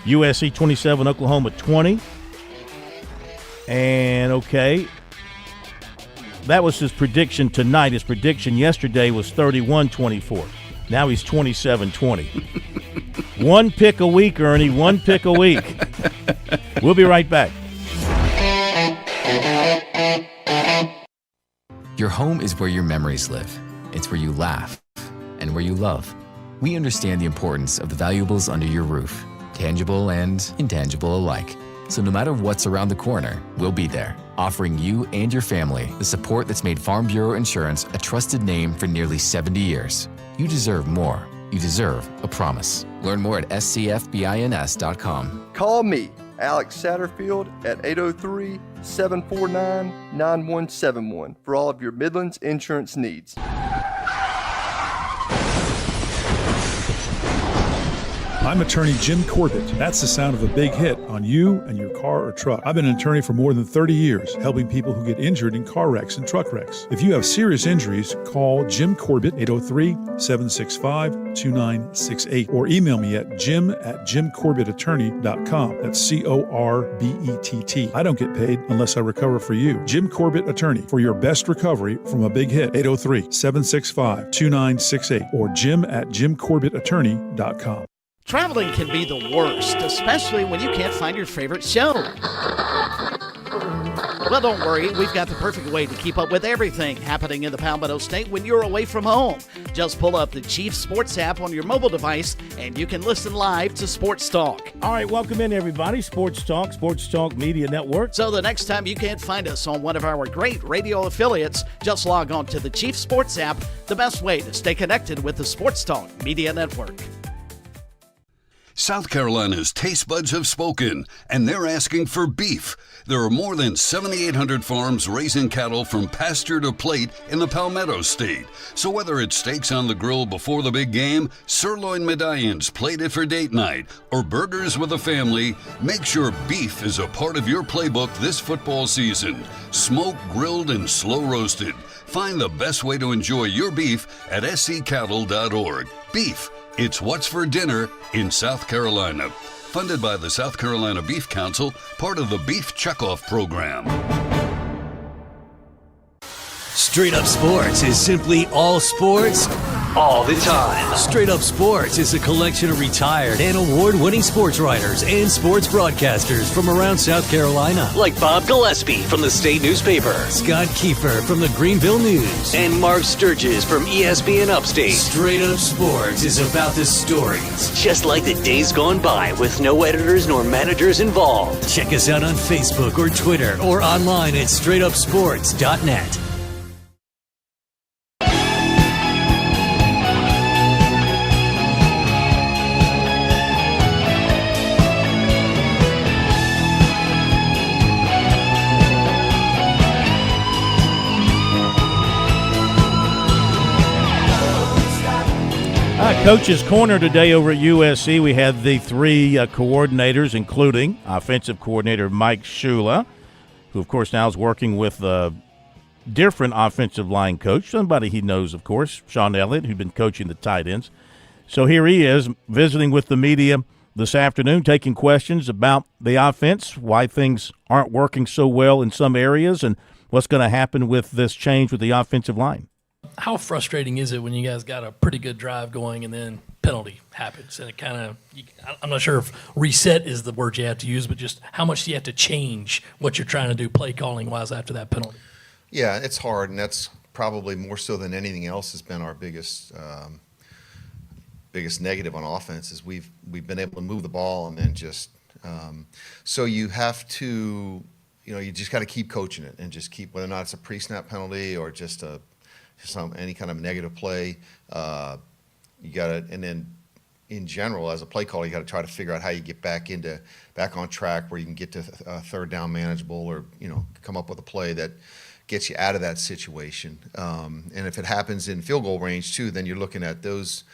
USC 27, Oklahoma 20. And, okay, that was his prediction tonight. His prediction yesterday was 31-24. Now he's 27-20. One pick a week, Ernie, one pick a week. We'll be right back. Your home is where your memories live. It's where you laugh and where you love. We understand the importance of the valuables under your roof, tangible and intangible alike. So no matter what's around the corner, we'll be there, offering you and your family the support that's made Farm Bureau Insurance a trusted name for nearly 70 years. You deserve more. You deserve a promise. Learn more at scfbins.com. Call me, Alex Satterfield, at 803-749-9171 for all of your Midlands insurance needs. I'm attorney Jim Corbett. That's the sound of a big hit on you and your car or truck. I've been an attorney for more than 30 years, helping people who get injured in car wrecks and truck wrecks. If you have serious injuries, call Jim Corbett, 803-765-2968, or email me at jim@jimcorbettattorney.com. That's CORBETT. I don't get paid unless I recover for you. Jim Corbett Attorney, for your best recovery from a big hit, 803-765-2968, or jim@jimcorbettattorney.com. Traveling can be the worst, especially when you can't find your favorite show. Well, don't worry. We've got the perfect way to keep up with everything happening in the Palmetto State when you're away from home. Just pull up the Chief Sports app on your mobile device, and you can listen live to Sports Talk. All right, welcome in, everybody. Sports Talk Media Network. So the next time you can't find us on one of our great radio affiliates, just log on to the Chief Sports app, the best way to stay connected with the Sports Talk Media Network. South Carolina's taste buds have spoken, and they're asking for beef. There are more than 7,800 farms raising cattle from pasture to plate in the Palmetto State. So whether it's steaks on the grill before the big game, sirloin medallions plated for date night, or burgers with a family, make sure beef is a part of your playbook this football season. Smoked, grilled, and slow roasted. Find the best way to enjoy your beef at sccattle.org. Beef. It's what's for dinner in South Carolina. Funded by the South Carolina Beef Council, part of the Beef Checkoff Program. Straight Up Sports is simply all sports all the time. Straight Up Sports is a collection of retired and award-winning sports writers and sports broadcasters from around South Carolina. Like Bob Gillespie from the State Newspaper, Scott Kiefer from the Greenville News, and Mark Sturgis from ESPN Upstate. Straight Up Sports is about the stories, just like the days gone by with no editors nor managers involved. Check us out on Facebook or Twitter or online at straightupsports.net. Coach's Corner today over at USC. We had the three coordinators, including offensive coordinator Mike Shula, who, of course, now is working with a different offensive line coach, somebody he knows, of course, Sean Elliott, who'd been coaching the tight ends. So here he is visiting with the media this afternoon, taking questions about the offense, why things aren't working so well in some areas, and what's going to happen with this change with the offensive line. How frustrating is it when you guys got a pretty good drive going and then penalty happens? And it kind of, I'm not sure if reset is the word you have to use, but just how much do you have to change what you're trying to do play calling wise after that penalty? Yeah, it's hard, and that's probably more so than anything else has been our biggest negative on offense is we've been able to move the ball and then just so you have to, you just got to keep coaching it and just keep, whether or not it's a pre-snap penalty or just any kind of negative play, you got to, and then in general, as a play caller, you got to try to figure out how you get back on track where you can get to third down manageable, or come up with a play that gets you out of that situation. And if it happens in field goal range too, then you're looking at those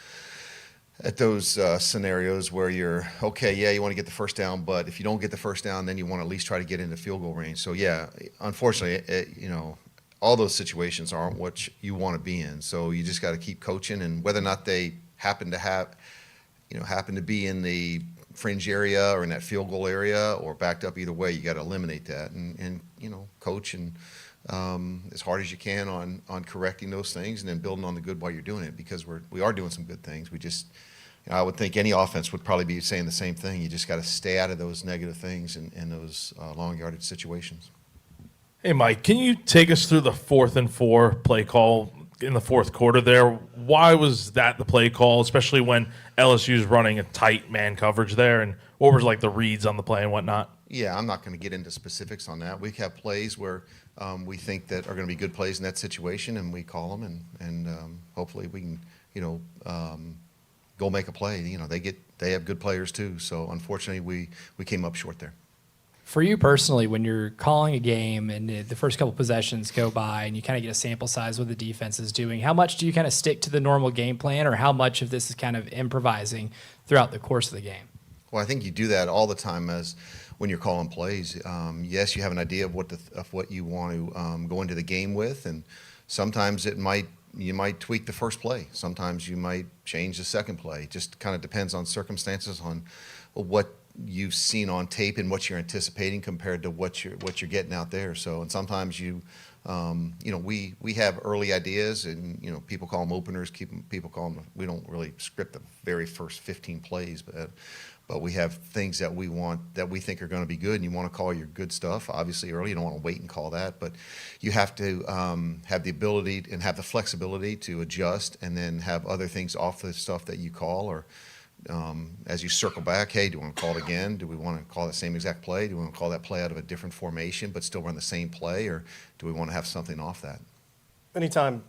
scenarios where you're okay. Yeah, you want to get the first down, but if you don't get the first down, then you want to at least try to get into field goal range. So yeah, unfortunately, all those situations aren't what you want to be in. So you just got to keep coaching, and whether or not they happen to be in the fringe area or in that field goal area or backed up, either way, you got to eliminate that and coach and as hard as you can on correcting those things and then building on the good while you're doing it, because we are doing some good things. We just, I would think any offense would probably be saying the same thing. You just got to stay out of those negative things and those long yardage situations. Hey, Mike, can you take us through the 4th and 4 play call in the fourth quarter there? Why was that the play call, especially when LSU's running a tight man coverage there? And what was the reads on the play and whatnot? Yeah, I'm not going to get into specifics on that. We have plays where we think that are going to be good plays in that situation, and we call them, and hopefully we can, go make a play. They have good players too. So unfortunately, we came up short there. For you personally, when you're calling a game and the first couple possessions go by and you kind of get a sample size what the defense is doing, how much do you kind of stick to the normal game plan, or how much of this is kind of improvising throughout the course of the game? Well, I think you do that all the time as when you're calling plays. Yes, you have an idea of what you want to go into the game with, and sometimes you might tweak the first play. Sometimes you might change the second play. It just kind of depends on circumstances, on what you've seen on tape and what you're anticipating compared to what you're getting out there. So, and sometimes we have early ideas, and people call them openers. People call them. We don't really script the very first 15 plays, but we have things that we want, that we think are going to be good, and you want to call your good stuff obviously early. You don't want to wait and call that, but you have to have the ability and have the flexibility to adjust, and then have other things off the stuff that you call, or as you circle back, hey, do we want to call it again? Do we want to call the same exact play? Do we want to call that play out of a different formation but still run the same play, or do we want to have something off that? Anytime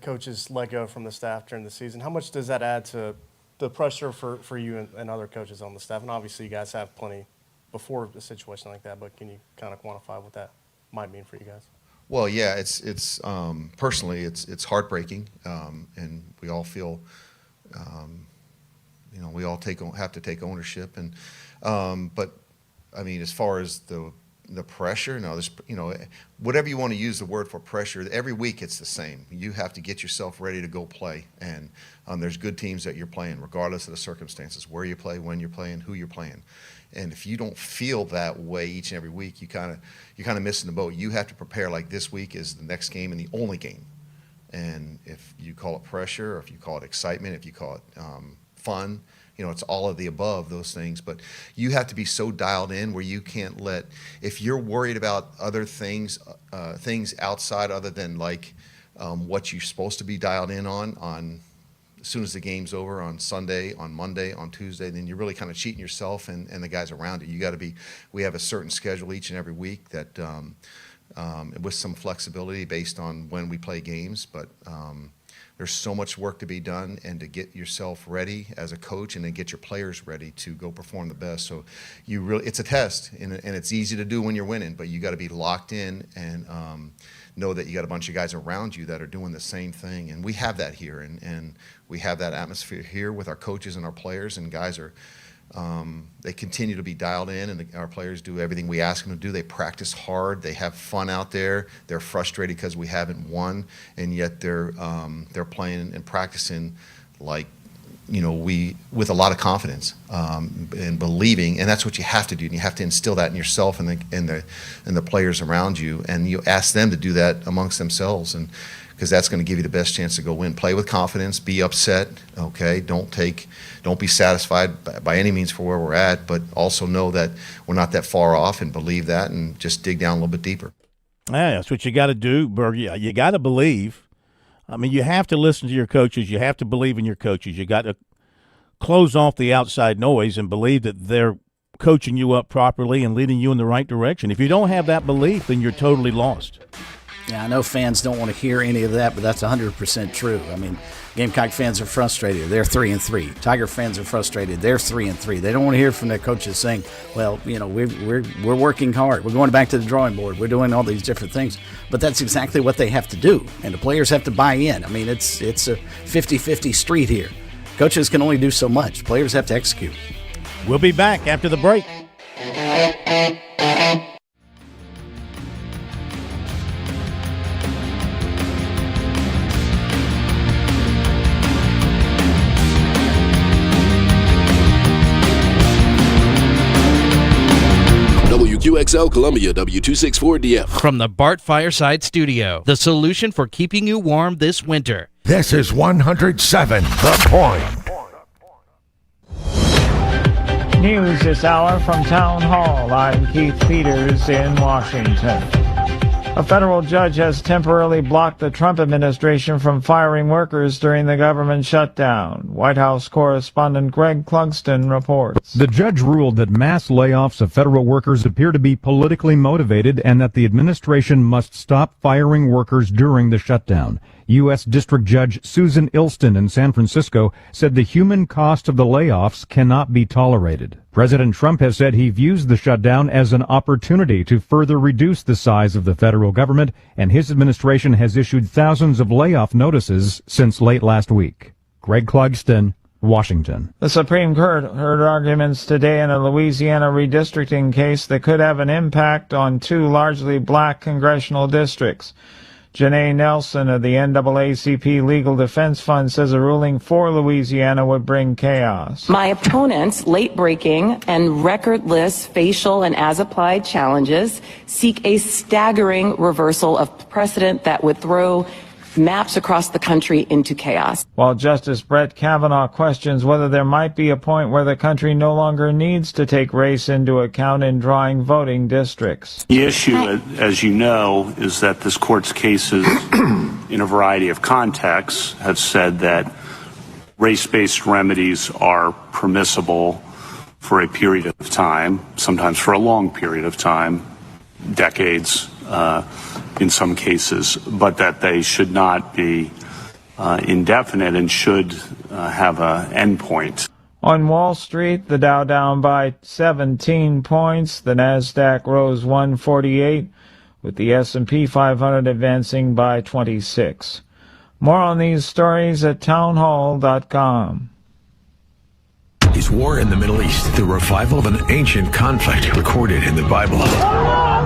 coaches let go from the staff during the season, how much does that add to the pressure for you and other coaches on the staff? And obviously you guys have plenty before a situation like that, but can you kind of quantify what that might mean for you guys? Well, yeah, it's personally it's heartbreaking, and we all feel we all have to take ownership, and but I mean, as far as the pressure, no, there's whatever you want to use the word for pressure, every week it's the same. You have to get yourself ready to go play, and there's good teams that you're playing regardless of the circumstances, where you play, when you're playing, who you're playing. And if you don't feel that way each and every week, you're kind of missing the boat. You have to prepare like this week is the next game and the only game. And if you call it pressure, or if you call it excitement, if you call it fun, it's all of the above, those things. But you have to be so dialed in where you can't let, if you're worried about other things, things outside other than like what you're supposed to be dialed in on as soon as the game's over on Sunday, on Monday, on Tuesday, then you're really kind of cheating yourself and the guys around you. You got to be, we have a certain schedule each and every week that with some flexibility based on when we play games, but there's so much work to be done and to get yourself ready as a coach and then get your players ready to go perform the best. So it's a test, and it's easy to do when you're winning, but you got to be locked in and know that you got a bunch of guys around you that are doing the same thing. And we have that here, and we have that atmosphere here with our coaches and our players, and guys are they continue to be dialed in, and our players do everything we ask them to do. They practice hard. They have fun out there. They're frustrated because we haven't won, and yet they're playing and practicing like, with a lot of confidence and believing, and that's what you have to do. And you have to instill that in yourself and the players around you, and you ask them to do that amongst themselves, and because that's going to give you the best chance to go win. Play with confidence. Be upset. Okay, don't be satisfied by any means for where we're at, but also know that we're not that far off, and believe that, and just dig down a little bit deeper. Yeah, that's what you got to do, Berg. You got to believe. I mean, you have to listen to your coaches. You have to believe in your coaches. You got to close off the outside noise and believe that they're coaching you up properly and leading you in the right direction. If you don't have that belief, then you're totally lost. Yeah, I know fans don't want to hear any of that, but that's 100% true. I mean, Gamecock fans are frustrated. They're 3-3. Tiger fans are frustrated. They're 3-3. They don't want to hear from their coaches saying, well, we're working hard. We're going back to the drawing board. We're doing all these different things. But that's exactly what they have to do, and the players have to buy in. I mean, it's a 50-50 street here. Coaches can only do so much. Players have to execute. We'll be back after the break. WQXL Columbia, W264DF. From the Bart Fireside Studio, the solution for keeping you warm this winter. This is 107 The Point. News this hour from Town Hall. I'm Keith Peters in Washington. A federal judge has temporarily blocked the Trump administration from firing workers during the government shutdown. White House correspondent Greg Clugston reports. The judge ruled that mass layoffs of federal workers appear to be politically motivated and that the administration must stop firing workers during the shutdown. U.S. District Judge Susan Ilston in San Francisco said the human cost of the layoffs cannot be tolerated. President Trump has said he views the shutdown as an opportunity to further reduce the size of the federal government, and his administration has issued thousands of layoff notices since late last week. Greg Clugston, Washington. The Supreme Court heard arguments today in a Louisiana redistricting case that could have an impact on two largely black congressional districts. Janae Nelson of the NAACP Legal Defense Fund says a ruling for Louisiana would bring chaos. My opponent's late-breaking and recordless facial and as-applied challenges seek a staggering reversal of precedent that would throw maps across the country into chaos. While Justice Brett Kavanaugh questions whether there might be a point where the country no longer needs to take race into account in drawing voting districts. The issue, as you know, is that this court's cases in a variety of contexts have said that race-based remedies are permissible for a period of time, sometimes for a long period of time, decades, in some cases, but that they should not be indefinite and should have an end point. On Wall Street, the Dow down by 17 points, the Nasdaq rose 148, with the S&P 500 advancing by 26. More on these stories at townhall.com. Is war in the Middle East the revival of an ancient conflict recorded in the Bible?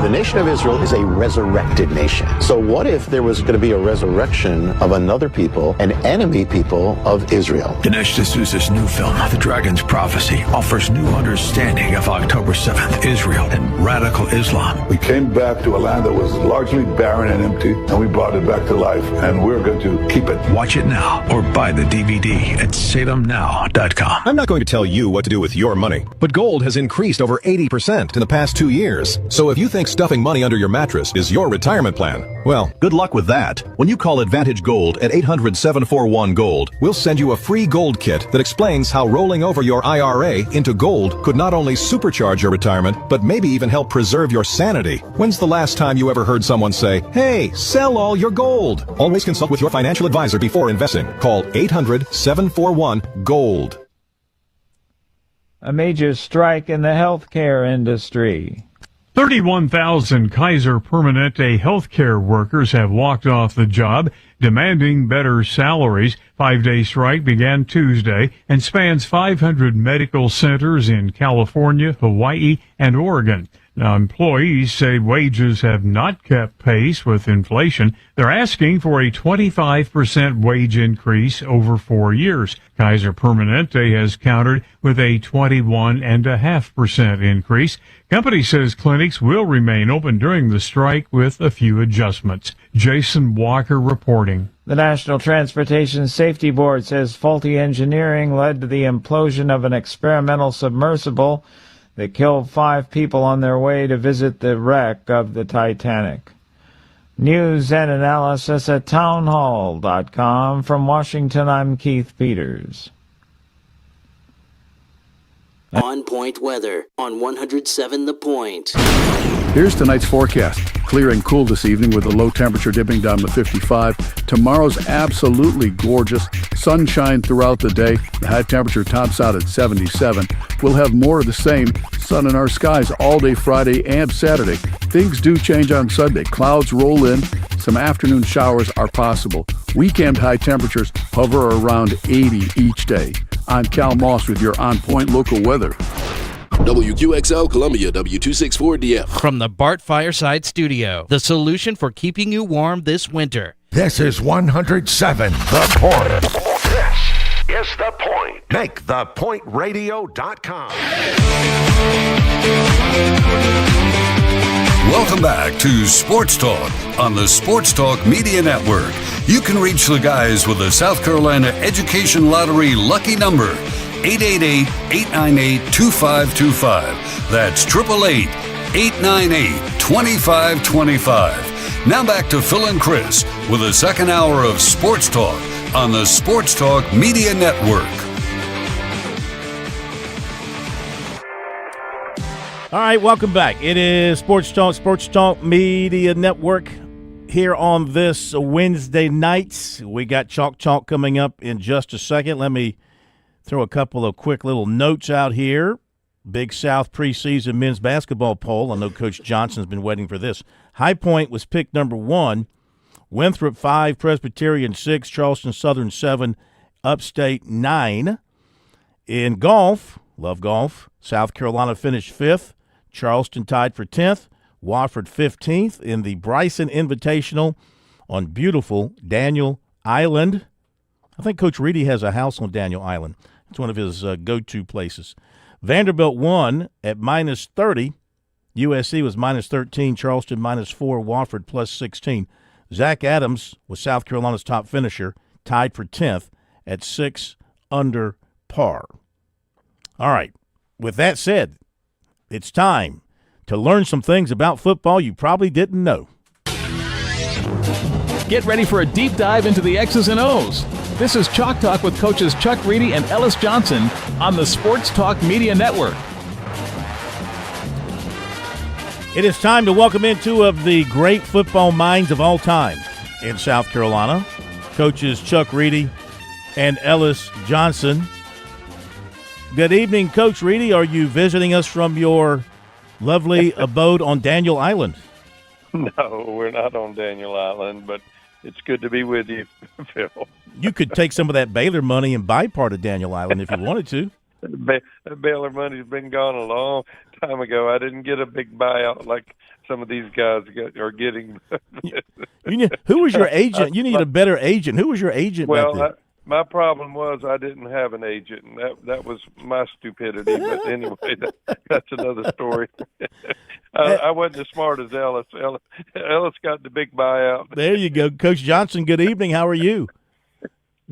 The nation of Israel is a resurrected nation. So what if there was going to be a resurrection of another people, an enemy people of Israel? Dinesh D'Souza's new film, The Dragon's Prophecy, offers new understanding of October 7th, Israel, and radical Islam. We came back to a land that was largely barren and empty, and we brought it back to life, and we're going to keep it. Watch it now or buy the DVD at salemnow.com. I'm not going to tell you what to do with your money, but gold has increased over 80% in the past 2 years. So if you think stuffing money under your mattress is your retirement plan, well, good luck with that. When you call Advantage Gold at 800-741-GOLD, we'll send you a free gold kit that explains how rolling over your IRA into gold could not only supercharge your retirement, but maybe even help preserve your sanity. When's the last time you ever heard someone say, "Hey, sell all your gold"? Always consult with your financial advisor before investing. Call 800-741-GOLD. A major strike in the healthcare industry. 31,000 Kaiser Permanente healthcare workers have walked off the job, demanding better salaries. 5-day strike began Tuesday and spans 500 medical centers in California, Hawaii, and Oregon. Now, employees say wages have not kept pace with inflation. They're asking for a 25% wage increase over 4 years. Kaiser Permanente has countered with a 21.5% increase. Company says clinics will remain open during the strike with a few adjustments. Jason Walker reporting. The National Transportation Safety Board says faulty engineering led to the implosion of an experimental submersible that killed 5 people on their way to visit the wreck of the Titanic. News and analysis at townhall.com. From Washington, I'm Keith Peters. On Point weather on 107 The Point. Here's tonight's forecast. Clear and cool this evening with the low temperature dipping down to 55. Tomorrow's absolutely gorgeous. Sunshine throughout the day. The high temperature tops out at 77. We'll have more of the same. Sun in our skies all day Friday and Saturday. Things do change on Sunday. Clouds roll in. Some afternoon showers are possible. Weekend high temperatures hover around 80 each day. I'm Cal Moss with your On Point local weather. WQXL Columbia, W264DF. From the Bart Fireside Studio, the solution for keeping you warm this winter. This is 107 The Point. This is The Point. Make thepointradio.com. Welcome back to Sports Talk on the Sports Talk Media Network. You can reach the guys with the South Carolina Education Lottery lucky number, 888-898-2525. That's 888-898-2525. Now back to Phil and Chris with the second hour of Sports Talk on the Sports Talk Media Network. All right, welcome back. It is Sports Talk Media Network here on this Wednesday night. We got Chalk coming up in just a second. Let me throw a couple of quick little notes out here. Big South preseason men's basketball poll. I know Coach Johnson's been waiting for this. High Point was picked number 1. Winthrop 5, Presbyterian 6, Charleston Southern 7, Upstate 9. In golf, love golf, South Carolina finished 5th. Charleston tied for 10th. Wofford 15th in the Bryson Invitational on beautiful Daniel Island. I think Coach Reedy has a house on Daniel Island. It's one of his go-to places. Vanderbilt won at minus 30. USC was minus 13. Charleston minus 4. Wofford plus 16. Zach Adams was South Carolina's top finisher, tied for 10th at 6 under par. All right. With that said, it's time to learn some things about football you probably didn't know. Get ready for a deep dive into the X's and O's. This is Chalk Talk with coaches Chuck Reedy and Ellis Johnson on the Sports Talk Media Network. It is time to welcome in 2 of the great football minds of all time in South Carolina, coaches Chuck Reedy and Ellis Johnson. Good evening, Coach Reedy. Are you visiting us from your lovely abode on Daniel Island? No, we're not on Daniel Island, but it's good to be with you, Phil. You could take some of that Baylor money and buy part of Daniel Island if you wanted to. Baylor money's been gone a long time ago. I didn't get a big buyout like some of these guys are getting. Who was your agent? You need a better agent. Who was your agent back then? My problem was I didn't have an agent, and that was my stupidity. But anyway, that's another story. I wasn't as smart as Ellis. Ellis got the big buyout. There you go. Coach Johnson, good evening. How are you?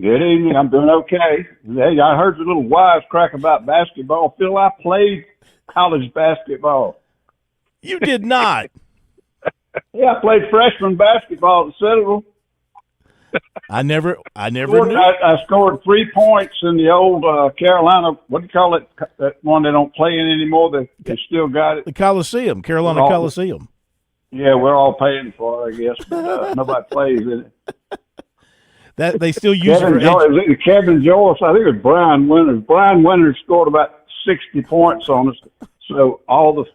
Good evening. I'm doing okay. Hey, I heard your little wisecrack about basketball. Phil, I played college basketball. You did not. Yeah, I played freshman basketball at Citadel. I never knew. I scored 3 points in the old Carolina, what do you call it, that one they don't play in anymore, they still got it? The Coliseum, Carolina Coliseum. Yeah, we're all paying for it, I guess, but nobody plays in it. That they still use Kevin Joyce, I think it was Brian Winters. Brian Winters scored about 60 points on us. So all the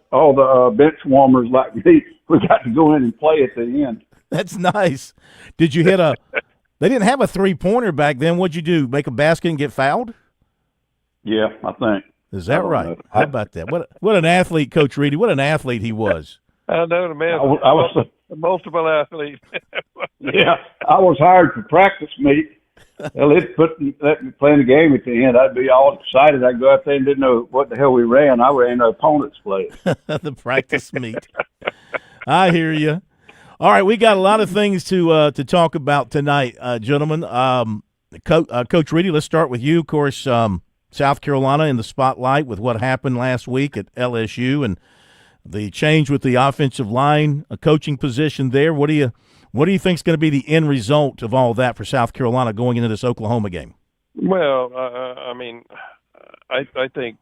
bench warmers like me, we got to go in and play at the end. That's nice. Did you hit a? They didn't have a 3-pointer back then. What'd you do? Make a basket and get fouled? Yeah, I think. Is that right? How about that? What an athlete, Coach Reedy. What an athlete he was. I know the man. I was a multiple athlete. Yeah, I was hired for practice meet. Well, let me play the game at the end. I'd be all excited. I'd go out there and didn't know what the hell we ran. I ran the opponent's play. The practice meet. I hear you. All right, we got a lot of things to talk about tonight, gentlemen. Coach Reedy, let's start with you. Of course, South Carolina in the spotlight with what happened last week at LSU and the change with the offensive line, a coaching position there. What do you think is going to be the end result of all that for South Carolina going into this Oklahoma game? Well, I mean, I think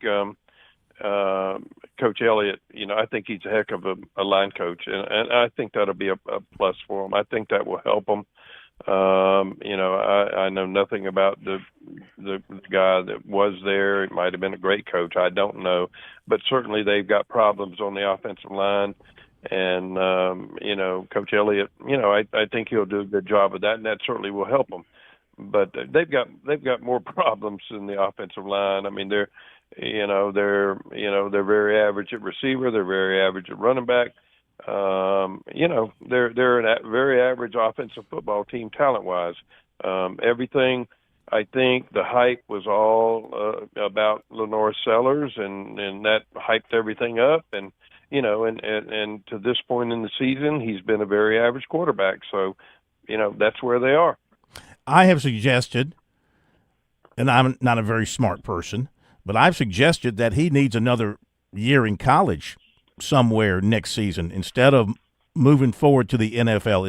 Coach Elliott, I think he's a heck of a line coach, and I think that'll be a plus for him. I think that will help him. I know nothing about the guy that was there. It might have been a great coach. I don't know, but certainly they've got problems on the offensive line. And, Coach Elliott, I think he'll do a good job of that, and that certainly will help them. But they've got more problems in the offensive line. I mean, they're very average at receiver. They're very average at running back. They're a very average offensive football team talent-wise. Everything, I think the hype was all about Lenore Sellers, and that hyped everything up. And and to this point in the season, he's been a very average quarterback. So, that's where they are. I have suggested, and I'm not a very smart person, but I've suggested that he needs another year in college somewhere next season instead of moving forward to the NFL.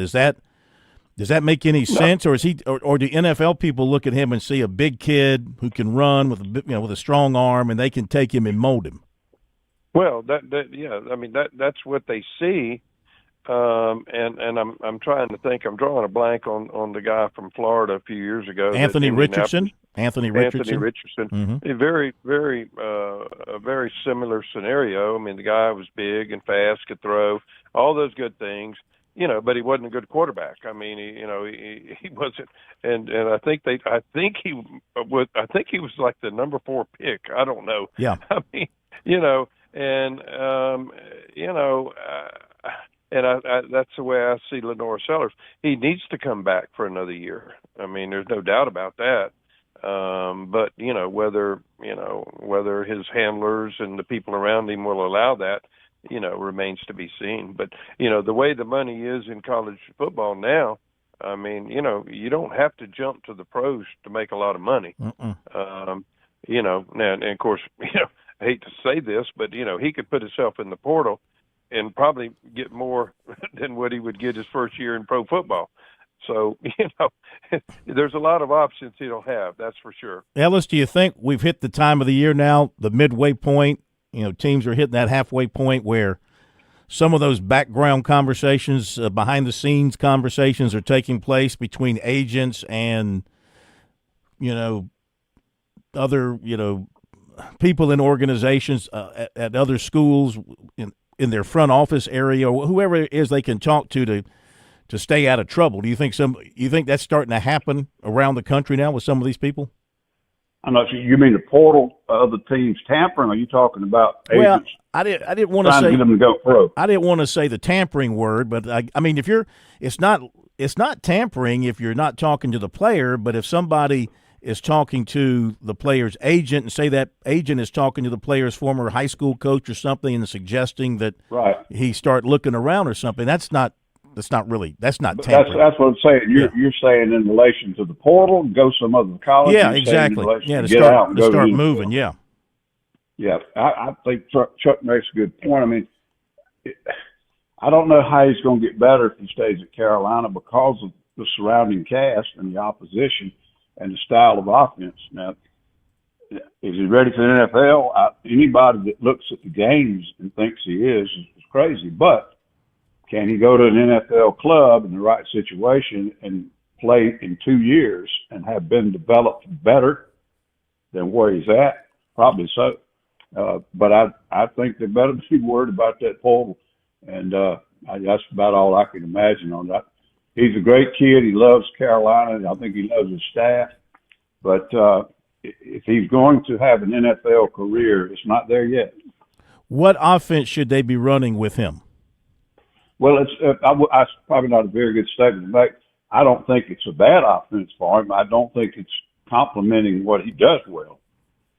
Does that make any sense, or is he, or do NFL people look at him and see a big kid who can run with with a strong arm, and they can take him and mold him? Well, that's what they see, and I'm trying to think. I'm drawing a blank on the guy from Florida a few years ago, Anthony Richardson. Mm-hmm. A very, very, a very similar scenario. I mean, the guy was big and fast, could throw, all those good things. But he wasn't a good quarterback. I mean, he wasn't, and I think he was like the number 4 pick. I don't know. Yeah. I mean, and that's the way I see Lenore Sellers. He needs to come back for another year. I mean, there's no doubt about that. But whether his handlers and the people around him will allow that, remains to be seen. But the way the money is in college football now, I mean, you don't have to jump to the pros to make a lot of money. Now, and of course, I hate to say this, but he could put himself in the portal and probably get more than what he would get his first year in pro football. So, there's a lot of options he don't have, that's for sure. Ellis, do you think we've hit the time of the year now, the midway point? Teams are hitting that halfway point where some of those background conversations, behind-the-scenes conversations are taking place between agents and, other, people in organizations at other schools in their front office area, or whoever it is they can talk to stay out of trouble. Do you think that's starting to happen around the country now with some of these people? I'm not sure. You mean the portal of the teams tampering? Or are you talking about agents I didn't want to trying say to get them to go pro. I didn't want to say the tampering word, but I mean, it's not tampering if you're not talking to the player, but if somebody is talking to the player's agent and say that agent is talking to the player's former high school coach or something and suggesting that he start looking around or something, that's not tampering. That's what I'm saying. You're saying in relation to the portal, go some other college. Yeah, exactly. Yeah, to start moving. Yeah. Yeah, I think Chuck makes a good point. I mean, I don't know how he's going to get better if he stays at Carolina because of the surrounding cast and the opposition and the style of offense. Now, is he ready for the NFL? Anybody that looks at the games and thinks he is crazy. But can he go to an NFL club in the right situation and play in 2 years and have been developed better than where he's at? Probably so. But I think they better be worried about that portal. And that's about all I can imagine on that. He's a great kid. He loves Carolina. I think he loves his staff. But if he's going to have an NFL career, it's not there yet. What offense should they be running with him? Well, it's probably not a very good statement to make. I don't think it's a bad offense for him. I don't think it's complementing what he does well.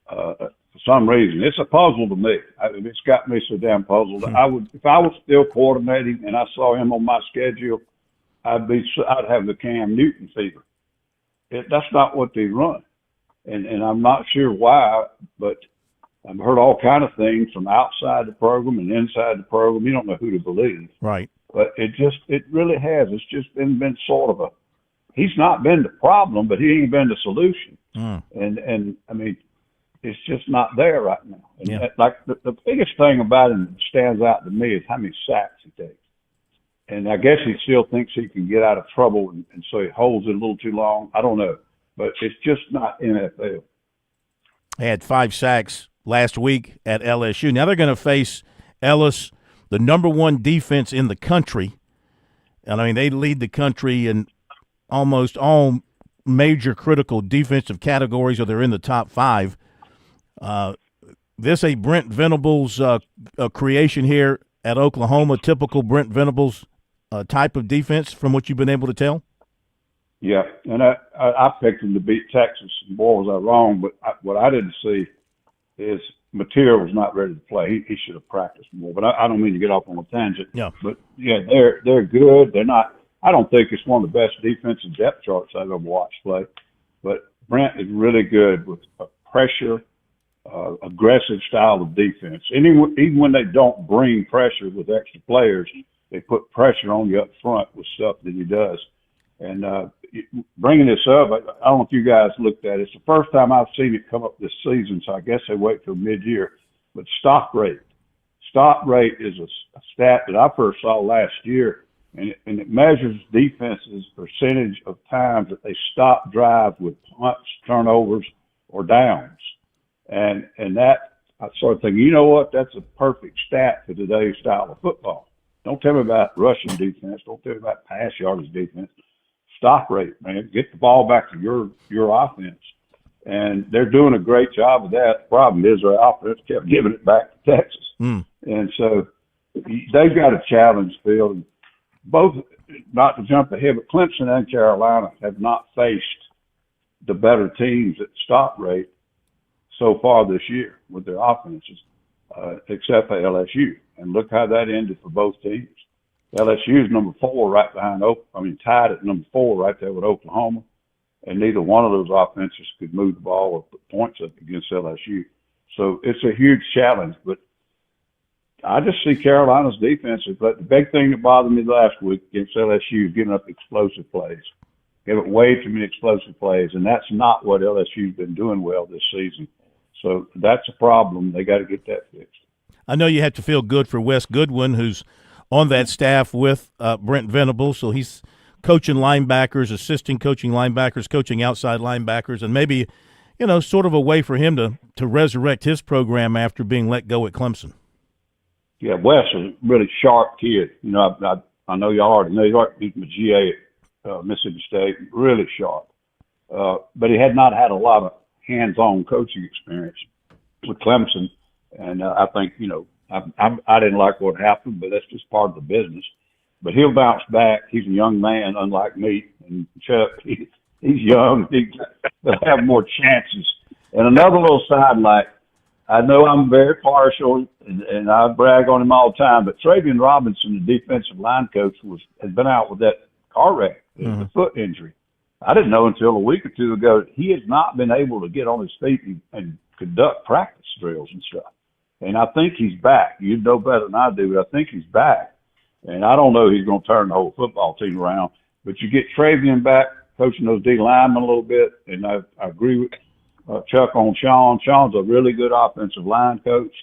For some reason, it's a puzzle to me. It's got me so damn puzzled. If I was still coordinating and I saw him on my schedule, I'd have the Cam Newton fever. That's not what they run, and I'm not sure why. But I've heard all kind of things from outside the program and inside the program. You don't know who to believe, right? But it really has. It's just been sort of he's not been the problem, but he ain't been the solution. And I mean, it's just not there right now. And the biggest thing about him that stands out to me is how many sacks he takes. And I guess he still thinks he can get out of trouble, and so he holds it a little too long. I don't know. But it's just not NFL. They had 5 sacks last week at LSU. Now they're going to face Ellis, the number 1 defense in the country. And, I mean, they lead the country in almost all major critical defensive categories, or they're in the top 5. This a Brent Venables creation here at Oklahoma, typical Brent Venables type of defense from what you've been able to tell? Yeah, and I picked him to beat Texas. Boy, was I wrong, but what I didn't see is material was not ready to play. He should have practiced more, but I don't mean to get off on a tangent. Yeah. But, yeah, they're good. They're not – I don't think it's one of the best defensive depth charts I've ever watched play, but Brent is really good with pressure, aggressive style of defense. Even when they don't bring pressure with extra players, they put pressure on you up front with stuff that he does. And bringing this up, I don't know if you guys looked at it. It's the first time I've seen it come up this season, so I guess they wait till mid-year. But stop rate. Stop rate is a stat that I first saw last year, and it measures defenses' percentage of times that they stop drive with punts, turnovers, or downs. And that, I started thinking, you know what, that's a perfect stat for today's style of football. Don't tell me about rushing defense. Don't tell me about pass yardage defense. Stop rate, man. Get the ball back to your offense. And they're doing a great job of that. The problem is their offense kept giving it back to Texas. And so they've got a challenge, Phil. Both, not to jump ahead, but Clemson and Carolina have not faced the better teams at stop rate so far this year with their offenses, except for LSU. And look how that ended for both teams. LSU is number 4 right behind tied at number 4 right there with Oklahoma. And neither one of those offenses could move the ball or put points up against LSU. So it's a huge challenge. But I just see Carolina's defense. But the big thing that bothered me last week against LSU is giving up explosive plays. Give it way too many explosive plays. And that's not what LSU's been doing well this season. So that's a problem. They got to get that fixed. I know you have to feel good for Wes Goodwin, who's on that staff with Brent Venables. So he's coaching linebackers, assisting coaching linebackers, coaching outside linebackers, and maybe, sort of a way for him to resurrect his program after being let go at Clemson. Yeah, Wes is a really sharp kid. I know y'all already know he's a GA at Mississippi State, really sharp. But he had not had a lot of hands-on coaching experience with Clemson. And I think, I didn't like what happened, but that's just part of the business. But he'll bounce back. He's a young man, unlike me and Chuck. He's young. He'll have more chances. And another little sidelight, I know I'm very partial, and I brag on him all the time, but Travian Robinson, the defensive line coach, has been out with that car wreck, the foot injury. I didn't know until a week or two ago he has not been able to get on his feet and conduct practice drills and stuff. And I think he's back. You know better than I do, but I think he's back. And I don't know he's going to turn the whole football team around. But you get Travian back, coaching those D linemen a little bit, and I agree with Chuck on Sean. Sean's a really good offensive line coach,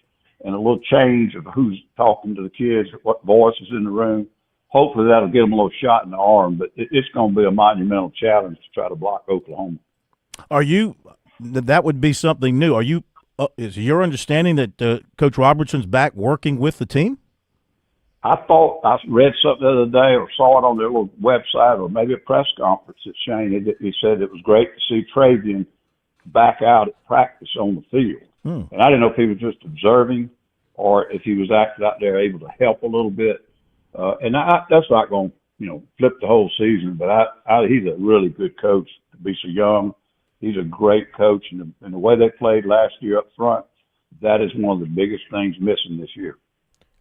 and a little change of who's talking to the kids, what voice is in the room. Hopefully that'll get them a little shot in the arm, but it's going to be a monumental challenge to try to block Oklahoma. That would be something new. Is your understanding that Coach Robertson's back working with the team? I thought I read something the other day or saw it on their little website or maybe a press conference that Shane, he said it was great to see Travian back out at practice on the field. And I didn't know if he was just observing or if he was actually out there able to help a little bit. And that's not going to, flip the whole season, but he's a really good coach to be so young. He's a great coach, and the way they played last year up front, that is one of the biggest things missing this year.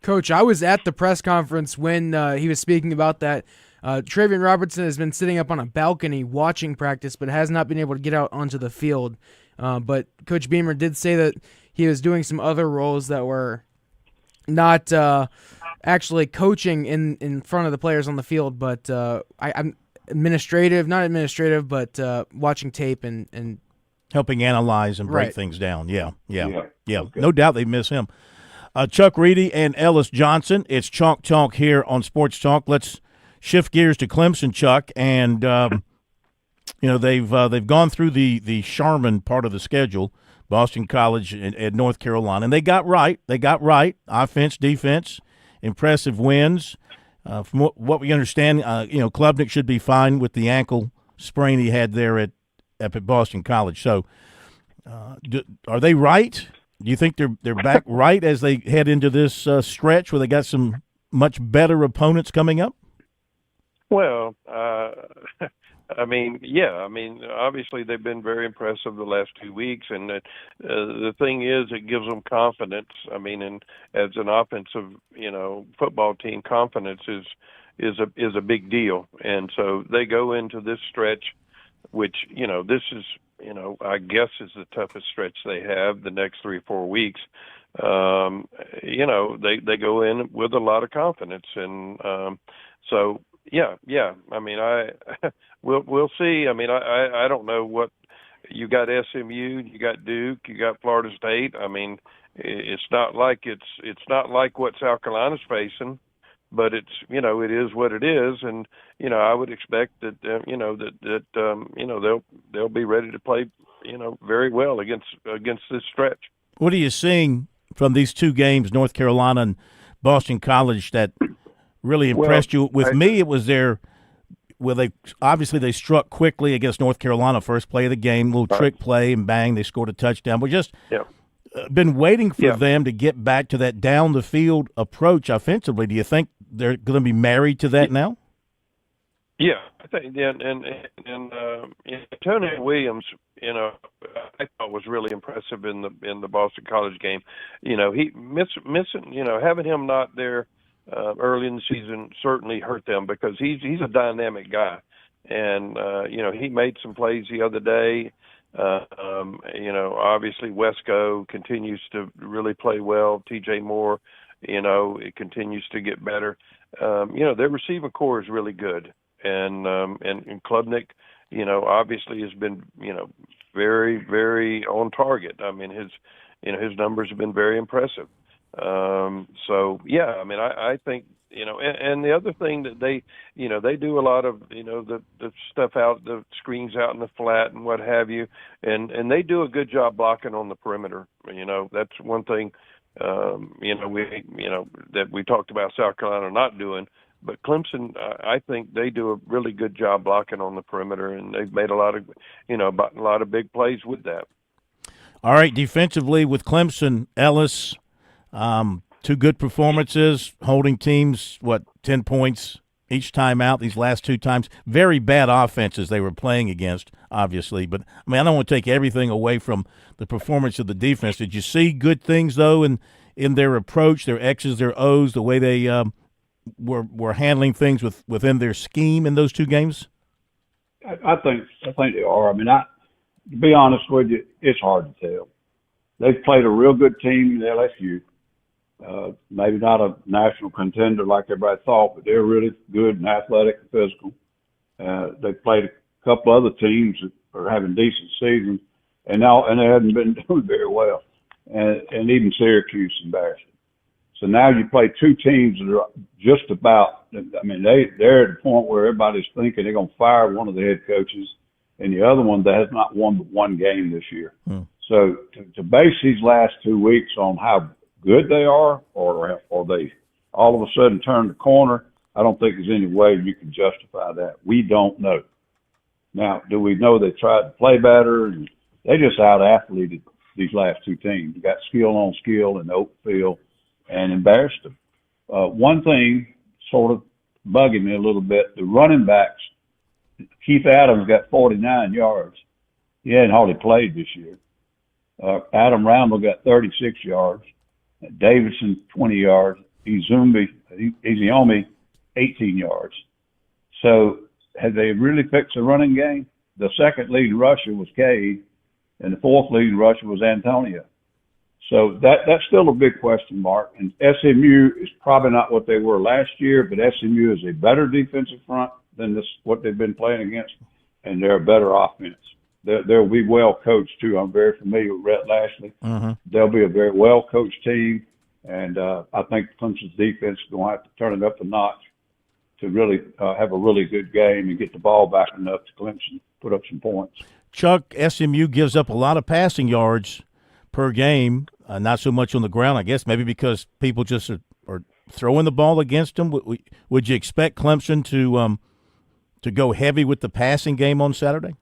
Coach, I was at the press conference when he was speaking about that. Travian Robertson has been sitting up on a balcony watching practice, but has not been able to get out onto the field. But Coach Beamer did say that he was doing some other roles that were not actually coaching in front of the players on the field, but I'm not administrative, but watching tape and helping analyze and break right. things down. Yeah. Okay. No doubt they miss him. Chuck Reedy and Ellis Johnson. It's Chalk Talk here on Sports Talk. Let's shift gears to Clemson, Chuck, and they've gone through the Charmin part of the schedule, Boston College and North Carolina, and they got right. Offense, defense, impressive wins. From what we understand, Klubnik should be fine with the ankle sprain he had there at Boston College. So, are they right? Do you think they're back right as they head into this stretch where they got some much better opponents coming up? Well, obviously they've been very impressive the last 2 weeks, and the thing is, it gives them confidence. And as an offensive, football team, confidence is a big deal, and so they go into this stretch, which this is. I guess is the toughest stretch they have the next 3 or 4 weeks. They go in with a lot of confidence, and we'll see. I don't know what you got. SMU, you got Duke, you got Florida State. It's not like what South Carolina's facing. But it's it is what it is, and I would expect that they'll be ready to play very well against this stretch. What are you seeing from these two games, North Carolina and Boston College, that really impressed you? With me, it was they struck quickly against North Carolina first play of the game, little trick play, and bang, they scored a touchdown. But just been waiting for them to get back to that down the field approach offensively. Do you think they're going to be married to that now? Yeah, I think, and Tony Williams, I thought was really impressive in the Boston College game. He missing, having him not there early in the season certainly hurt them because he's a dynamic guy, and he made some plays the other day. Obviously Wesco continues to really play well. TJ Moore, it continues to get better. Their receiving core is really good. And Klubnik, obviously has been, very, very on target. His numbers have been very impressive. I think, and the other thing that they do a lot of, the stuff out, the screens out in the flat and what have you. And they do a good job blocking on the perimeter. That's one thing, that we talked about South Carolina not doing. But Clemson, I think they do a really good job blocking on the perimeter, and they've made a lot of big plays with that. All right, defensively with Clemson, Ellis, 2 good performances, holding teams, 10 points each time out these last 2 times. Very bad offenses they were playing against, obviously. But, I mean, I don't want to take everything away from the performance of the defense. Did you see good things, though, in their approach, their X's, their O's, the way they were handling things within their scheme in those 2 games? I think they are. I mean, to be honest with you, it's hard to tell. They've played a real good team in LSU. Maybe not a national contender like everybody thought, but they're really good and athletic and physical. They played a couple other teams that are having decent seasons, and they haven't been doing very well. And even Syracuse embarrassed them. So now you play 2 teams that are just about. I mean, they're at the point where everybody's thinking they're going to fire one of the head coaches, and the other one that has not won but 1 game this year. So to base these last 2 weeks on how good they are, or they all of a sudden turn the corner, I don't think there's any way you can justify that. We don't know. Now, do we know they tried to play better? And they just out-athleted these last 2 teams. They got skill on skill in the open field and embarrassed them. One thing sort of bugging me a little bit, the running backs, Keith Adams got 49 yards. He hadn't hardly played this year. Adam Randall got 36 yards. Davidson, 20 yards. Izumi, 18 yards. So have they really fixed the running game? The second leading rusher was Cade, and the fourth leading rusher was Antonio. So that's still a big question mark. And SMU is probably not what they were last year, but SMU is a better defensive front than what they've been playing against, and they're a better offense. They'll be well coached too. I'm very familiar with Rhett Lashley. They'll be a very well coached team, and I think Clemson's defense is going to have to turn it up a notch to really have a really good game and get the ball back enough to Clemson put up some points. Chuck, SMU gives up a lot of passing yards per game, not so much on the ground, I guess, maybe because people just are throwing the ball against them. Would you expect Clemson to go heavy with the passing game on Saturday?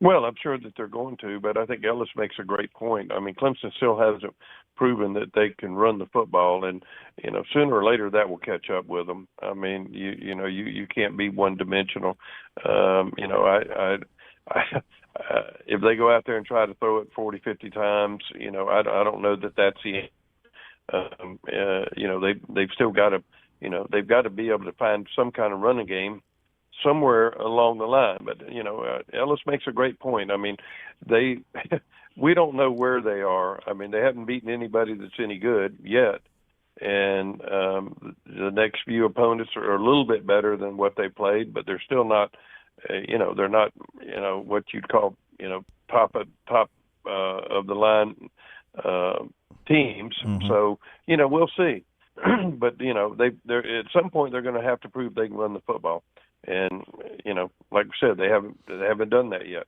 Well, I'm sure that they're going to, but I think Ellis makes a great point. I mean, Clemson still hasn't proven that they can run the football, and sooner or later that will catch up with them. I mean, you can't be one-dimensional. If they go out there and try to throw it 40, 50 times, I don't know that that's the they've still got to, they've got to be able to find some kind of running game somewhere along the line. But, Ellis makes a great point. I mean, we don't know where they are. I mean, they haven't beaten anybody that's any good yet. And the next few opponents are a little bit better than what they played, but they're still not, they're not, what you'd call, top of the line teams. So, we'll see. But, they're at some point they're going to have to prove they can run the football. And, like I said, they haven't done that yet.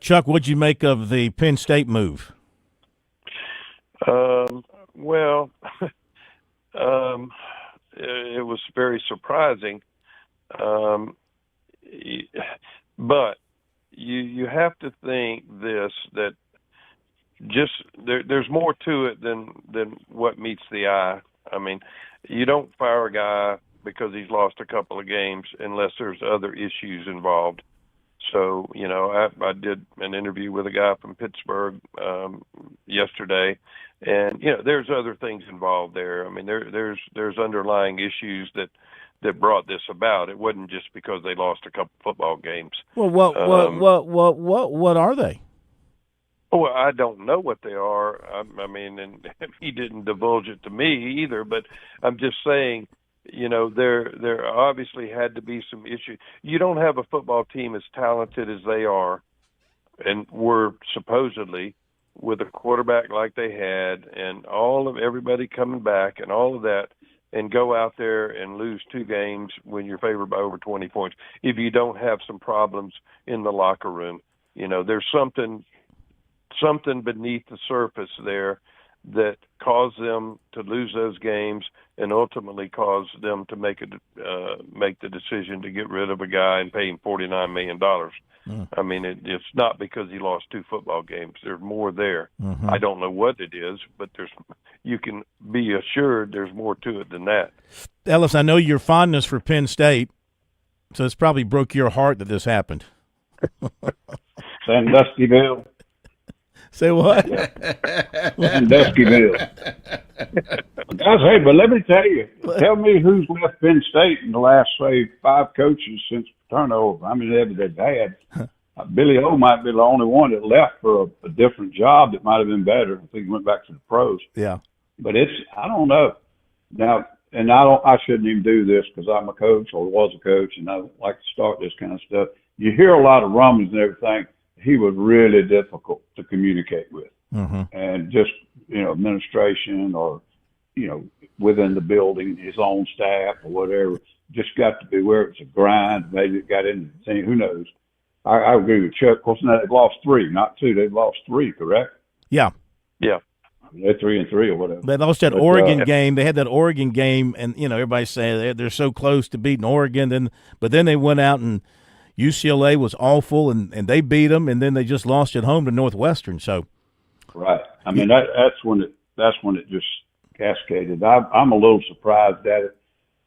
Chuck, what'd you make of the Penn State move? Well, it was very surprising. But you have to think that just there's more to it than what meets the eye. I mean, you don't fire a guy because he's lost a couple of games unless there's other issues involved. So, I did an interview with a guy from Pittsburgh yesterday, and there's other things involved there. I mean, there's underlying issues that brought this about. It wasn't just because they lost a couple football games. Well, what are they? Well, I don't know what they are. I mean, and he didn't divulge it to me either. But I'm just saying, there obviously had to be some issues. You don't have a football team as talented as they are, and were supposedly, with a quarterback like they had, and everybody coming back, and all of that, and go out there and lose 2 games when you're favored by over 20 points. If you don't have some problems in the locker room, there's something beneath the surface there that caused them to lose those games and ultimately caused them to make the decision to get rid of a guy and pay him $49 million. I mean, it's not because he lost 2 football games. There's more there. I don't know what it is, but you can be assured there's more to it than that. Ellis, I know your fondness for Penn State, so it's probably broke your heart that this happened. Sanduskyville. Say what? Sanduskyville. Guys, hey, but let me tell me who's left Penn State in the last, say, 5 coaches since turnover. I mean, they've had. Billy O might be the only one that left for a different job that might have been better. I think he went back to the pros. Yeah. But I don't know. Now, and I shouldn't even do this because I'm a coach or was a coach, and I don't like to start this kind of stuff. You hear a lot of rumblings and everything. He was really difficult to communicate with. Mm-hmm. And just, administration or, within the building, his own staff or whatever, just got to be where it's a grind. Maybe it got into the team. Who knows? I agree with Chuck. Of course, now they've lost 3, not 2. They've lost 3, correct? Yeah. Yeah. They're 3-3 or whatever. They lost that Oregon game. They had that Oregon game, and everybody's saying they're so close to beating Oregon. But then they went out and UCLA was awful, and they beat them, and then they just lost at home to Northwestern. So, right. I mean that's when it just cascaded. I'm a little surprised at it.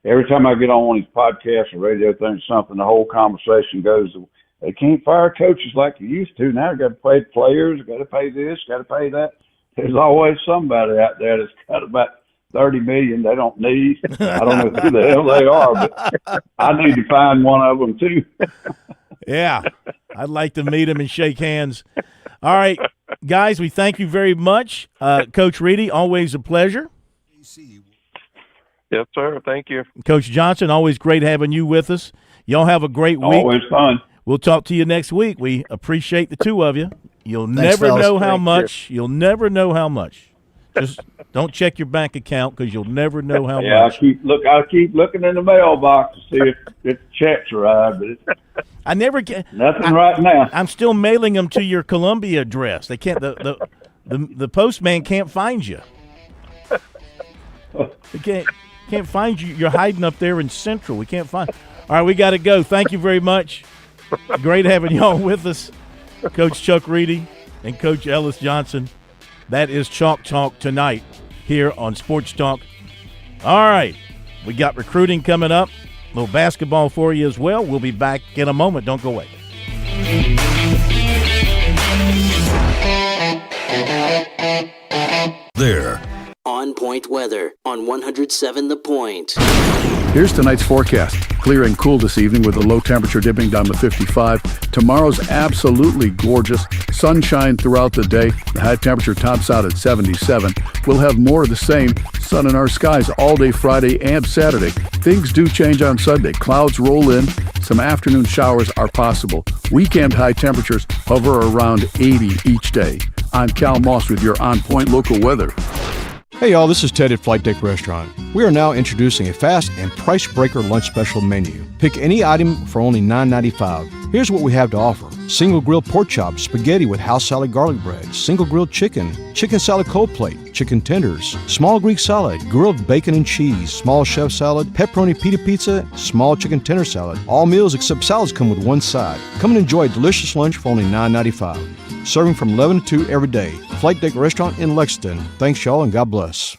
Every time I get on one of these podcasts or radio things, something, the whole conversation goes, they can't fire coaches like they used to. Now they got to pay players, got to pay this, got to pay that. There's always somebody out there that's got about $30 million they don't need. I don't know who the hell they are, but I need to find one of them too. Yeah, I'd like to meet them and shake hands. All right, guys, we thank you very much. Coach Reedy, always a pleasure. Yes, sir. Thank you. Coach Johnson, always great having you with us. Y'all have a great week. Always fun. We'll talk to you next week. We appreciate the two of you. You'll Thanks, never fellas. know how Thank much. You'll never know how much. Just don't check your bank account because you'll never know how much. I keep looking in the mailbox to see if checks arrive, but I never get nothing right now. I'm still mailing them to your Columbia address. They can't. The postman can't find you. They can't find you. You're hiding up there in Central. We can't find. All right, we got to go. Thank you very much. Great having y'all with us, Coach Chuck Reedy and Coach Ellis Johnson. That is Chalk Talk tonight here on Sports Talk. All right, we got recruiting coming up. A little basketball for you as well. We'll be back in a moment. Don't go away. There. On Point weather on 107 The Point. Here's tonight's forecast. Clear and cool this evening with a low temperature dipping down to 55. Tomorrow's absolutely gorgeous. Sunshine throughout the day. The high temperature tops out at 77. We'll have more of the same. Sun in our skies all day Friday and Saturday. Things do change on Sunday. Clouds roll in. Some afternoon showers are possible. Weekend high temperatures hover around 80 each day. I'm Cal Moss with your On Point local weather. Hey y'all, this is Ted at Flight Deck Restaurant. We are now introducing a fast and price breaker lunch special menu. Pick any item for only $9.95. Here's what we have to offer. Single grilled pork chops, spaghetti with house salad garlic bread, single grilled chicken, chicken salad cold plate, chicken tenders, small Greek salad, grilled bacon and cheese, small chef salad, pepperoni pita pizza, small chicken tender salad. All meals except salads come with one side. Come and enjoy a delicious lunch for only $9.95. Serving from 11 to 2 every day. Flight Deck Restaurant in Lexington. Thanks, y'all, and God bless.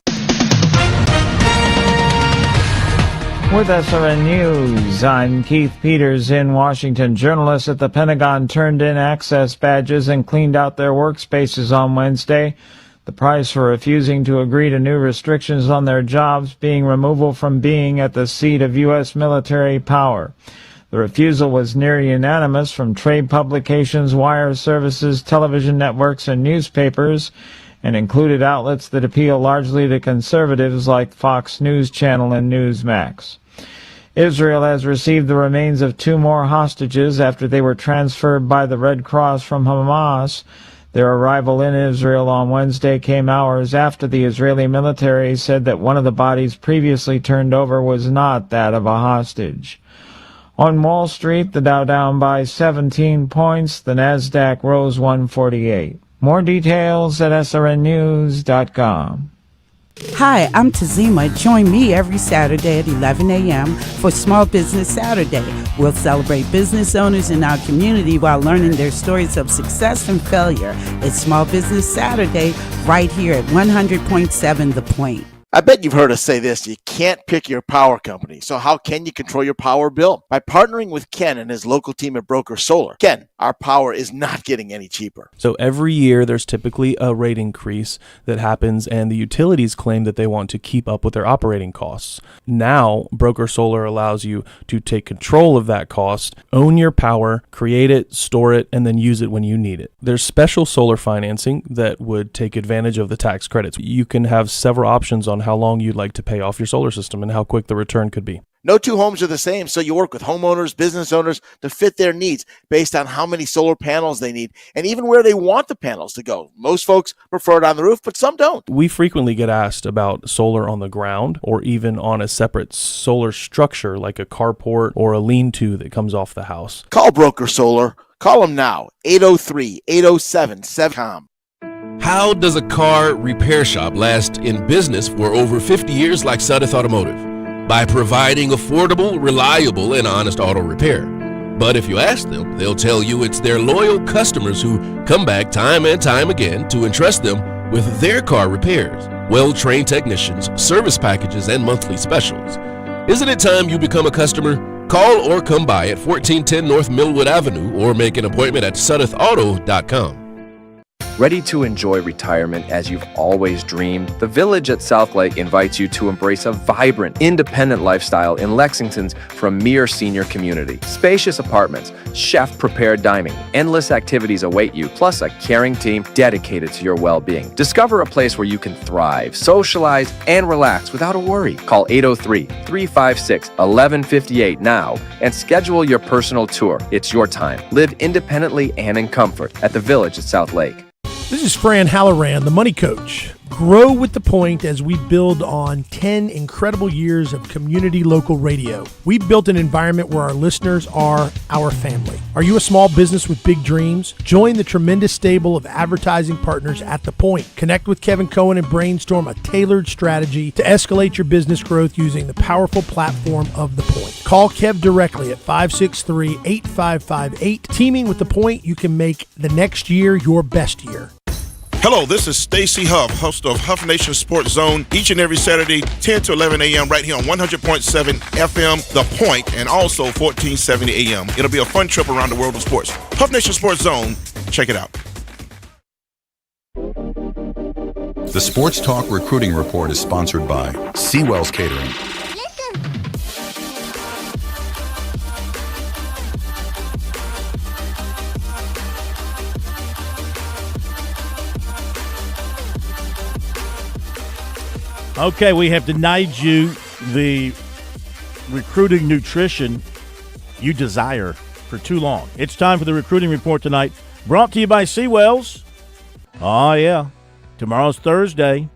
With SRN News, I'm Keith Peters in Washington. Journalists at the Pentagon turned in access badges and cleaned out their workspaces on Wednesday. The price for refusing to agree to new restrictions on their jobs being removal from being at the seat of U.S. military power. The refusal was near unanimous from trade publications, wire services, television networks, and newspapers, and included outlets that appeal largely to conservatives like Fox News Channel and Newsmax. Israel has received the remains of 2 more hostages after they were transferred by the Red Cross from Hamas. Their arrival in Israel on Wednesday came hours after the Israeli military said that one of the bodies previously turned over was not that of a hostage. On Wall Street, the Dow down by 17 points, the Nasdaq rose 148. More details at srnnews.com. Hi, I'm Tazima. Join me every Saturday at 11 a.m. for Small Business Saturday. We'll celebrate business owners in our community while learning their stories of success and failure. It's Small Business Saturday right here at 100.7 The Point. I bet you've heard us say this, you can't pick your power company. So how can you control your power bill? By partnering with Ken and his local team at Broker Solar. Ken, our power is not getting any cheaper. So every year there's typically a rate increase that happens, and the utilities claim that they want to keep up with their operating costs. Now, Broker Solar allows you to take control of that cost, own your power, create it, store it, and then use it when you need it. There's special solar financing that would take advantage of the tax credits. You can have several options on how long you'd like to pay off your solar system and how quick the return could be. No two homes are the same, so you work with homeowners, business owners to fit their needs based on how many solar panels they need and even where they want the panels to go. Most folks prefer it on the roof, but some don't. We frequently get asked about solar on the ground or even on a separate solar structure like a carport or a lean-to that comes off the house. Call Broker Solar. Call them now, 803-807-7COM. How does a car repair shop last in business for over 50 years like Sudeth Automotive? By providing affordable, reliable, and honest auto repair. But if you ask them, they'll tell you it's their loyal customers who come back time and time again to entrust them with their car repairs, well-trained technicians, service packages, and monthly specials. Isn't it time you become a customer? Call or come by at 1410 North Millwood Avenue or make an appointment at SudethAuto.com. Ready to enjoy retirement as you've always dreamed? The Village at South Lake invites you to embrace a vibrant, independent lifestyle in Lexington's premier senior community. Spacious apartments, chef-prepared dining, endless activities await you, plus a caring team dedicated to your well-being. Discover a place where you can thrive, socialize, and relax without a worry. Call 803-356-1158 now and schedule your personal tour. It's your time. Live independently and in comfort at the Village at South Lake. This is Fran Halloran, the Money Coach. Grow with the point as we build on 10 incredible years of community local radio. We've built an environment where our listeners are our family. Are you a small business with big dreams? Join the tremendous stable of advertising partners at The Point. Connect with Kevin Cohen and brainstorm a tailored strategy to escalate your business growth using the powerful platform of The Point. Call Kev directly at 563-8558. Teaming with The Point, you can make the next year your best year. Hello, this is Stacy Huff, host of Huff Nation Sports Zone, each and every Saturday, 10 to 11 a.m. right here on 100.7 FM, The Point, and also 1470 a.m. It'll be a fun trip around the world of sports. Huff Nation Sports Zone, check it out. The Sports Talk Recruiting Report is sponsored by Seawells Catering. Okay, we have denied you the recruiting nutrition you desire for too long. It's time for the recruiting report tonight, brought to you by Seawells. Oh, yeah. Tomorrow's Thursday.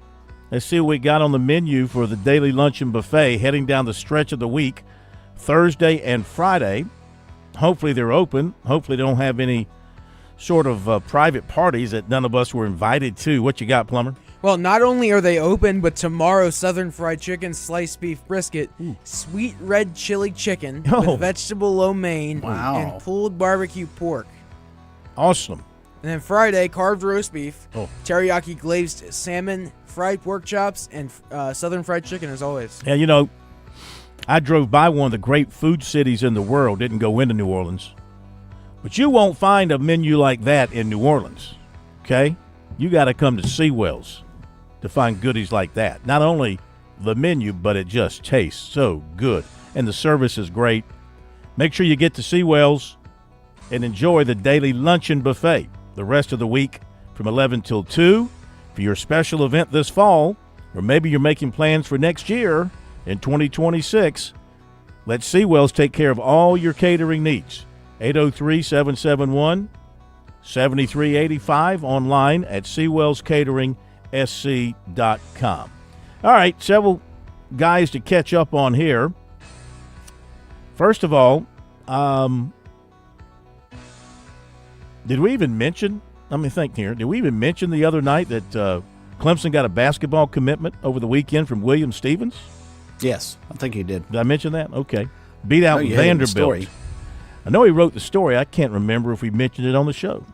Let's see what we got on the menu for the daily luncheon buffet heading down the stretch of the week, Thursday and Friday. Hopefully they're open. Hopefully they don't have any sort of private parties that none of us were invited to. What you got, Plumber? Well, not only are they open, but tomorrow Southern Fried Chicken, sliced beef brisket, sweet red chili chicken with vegetable lo mein, and pulled barbecue pork. Awesome. And then Friday, carved roast beef, teriyaki glazed salmon, fried pork chops, and Southern Fried Chicken as always. Yeah, you know, I drove by one of the great food cities in the world, didn't go into New Orleans. But you won't find a menu like that in New Orleans, okay? You got to come to Seawells to find goodies like that. Not only the menu, but it just tastes so good. And the service is great. Make sure you get to Seawells and enjoy the daily luncheon buffet the rest of the week from 11 till 2 for your special event this fall, or maybe you're making plans for next year in 2026. Let Seawells take care of all your catering needs. 803-771-7385 online at SeawellsCateringSC.com. All right, several guys to catch up on here. First of all, did we even mention, let me think here, did we even mention the other night that Clemson got a basketball commitment over the weekend from William Stevens. Yes, I think he did. Did I mention that? Okay. Beat out you had it in the Vanderbilt. story. I know he wrote the story. I can't remember if we mentioned it on the show.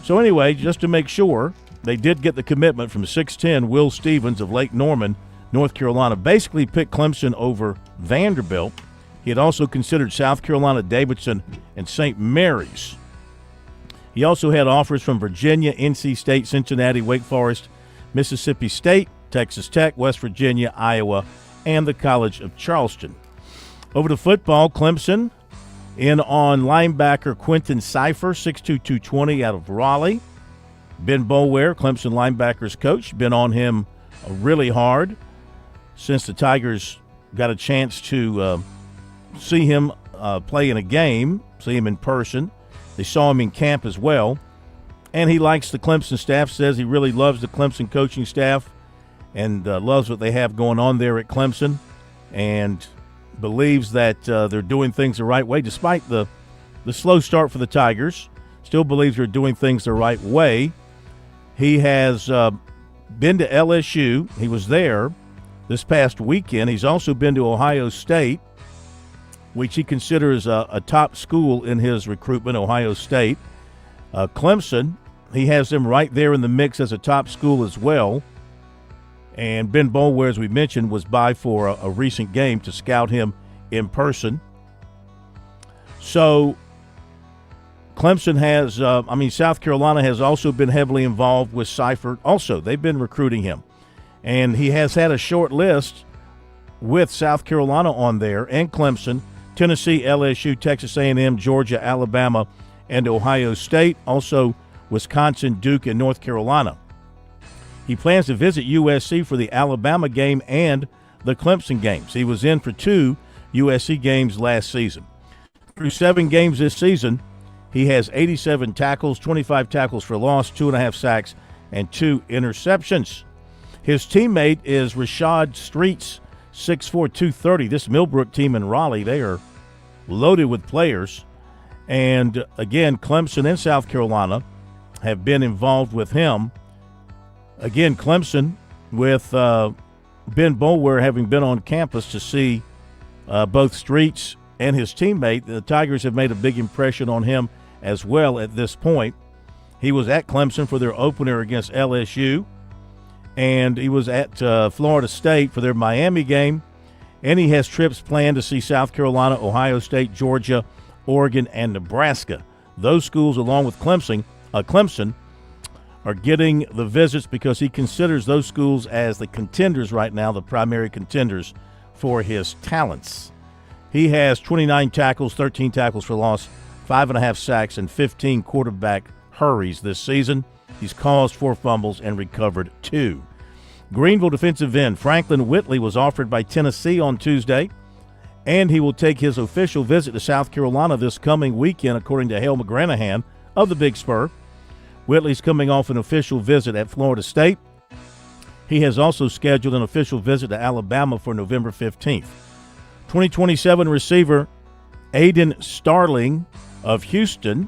So anyway, just to make sure, they did get the commitment from 6'10" Will Stevens of Lake Norman, North Carolina. Basically picked Clemson over Vanderbilt. He had also considered South Carolina, Davidson, and St. Mary's. He also had offers from Virginia, NC State, Cincinnati, Wake Forest, Mississippi State, Texas Tech, West Virginia, Iowa, and the College of Charleston. Over to football, Clemson in on linebacker Quentin Cypher, 6'2", 220 out of Raleigh. Ben Boulware, Clemson linebackers coach, been on him really hard since the Tigers got a chance to see him play in a game, see him in person. They saw him in camp as well. And he likes the Clemson staff, says he really loves the Clemson coaching staff and loves what they have going on there at Clemson, and believes that they're doing things the right way. Despite the slow start for the Tigers, still believes they're doing things the right way. He has been to LSU. He was there this past weekend. He's also been to Ohio State, which he considers a top school in his recruitment, Ohio State. Clemson, he has them right there in the mix as a top school as well. And Ben Boulware, as we mentioned, was by for a recent game to scout him in person. So Clemson has, South Carolina has also been heavily involved with Cypher. Also, they've been recruiting him. And he has had a short list with South Carolina on there and Clemson, Tennessee, LSU, Texas A&M, Georgia, Alabama, and Ohio State. Also, Wisconsin, Duke, and North Carolina. He plans to visit USC for the Alabama game and the Clemson games. He was in for 2 USC games last season. Through 7 games this season, he has 87 tackles, 25 tackles for loss, 2.5 sacks, and 2 interceptions. His teammate is Rashad Streets, 6'4", 230. This Millbrook team in Raleigh, they are loaded with players. And, again, Clemson and South Carolina have been involved with him. Again, Clemson with Ben Boulware having been on campus to see both Streets and his teammate. The Tigers have made a big impression on him as well at this point. He was at Clemson for their opener against LSU, and he was at Florida State for their Miami game, and he has trips planned to see South Carolina, Ohio State, Georgia, Oregon, and Nebraska. Those schools, along with Clemson, are getting the visits because he considers those schools as the contenders right now, the primary contenders for his talents. He has 29 tackles, 13 tackles for loss, 5.5 sacks, and 15 quarterback hurries this season. He's caused 4 fumbles and recovered 2. Greenville defensive end Franklin Whitley was offered by Tennessee on Tuesday, and he will take his official visit to South Carolina this coming weekend, according to Hale McGranahan of the Big Spur. Whitley's coming off an official visit at Florida State. He has also scheduled an official visit to Alabama for November 15th. 2027 receiver Aiden Starling of Houston,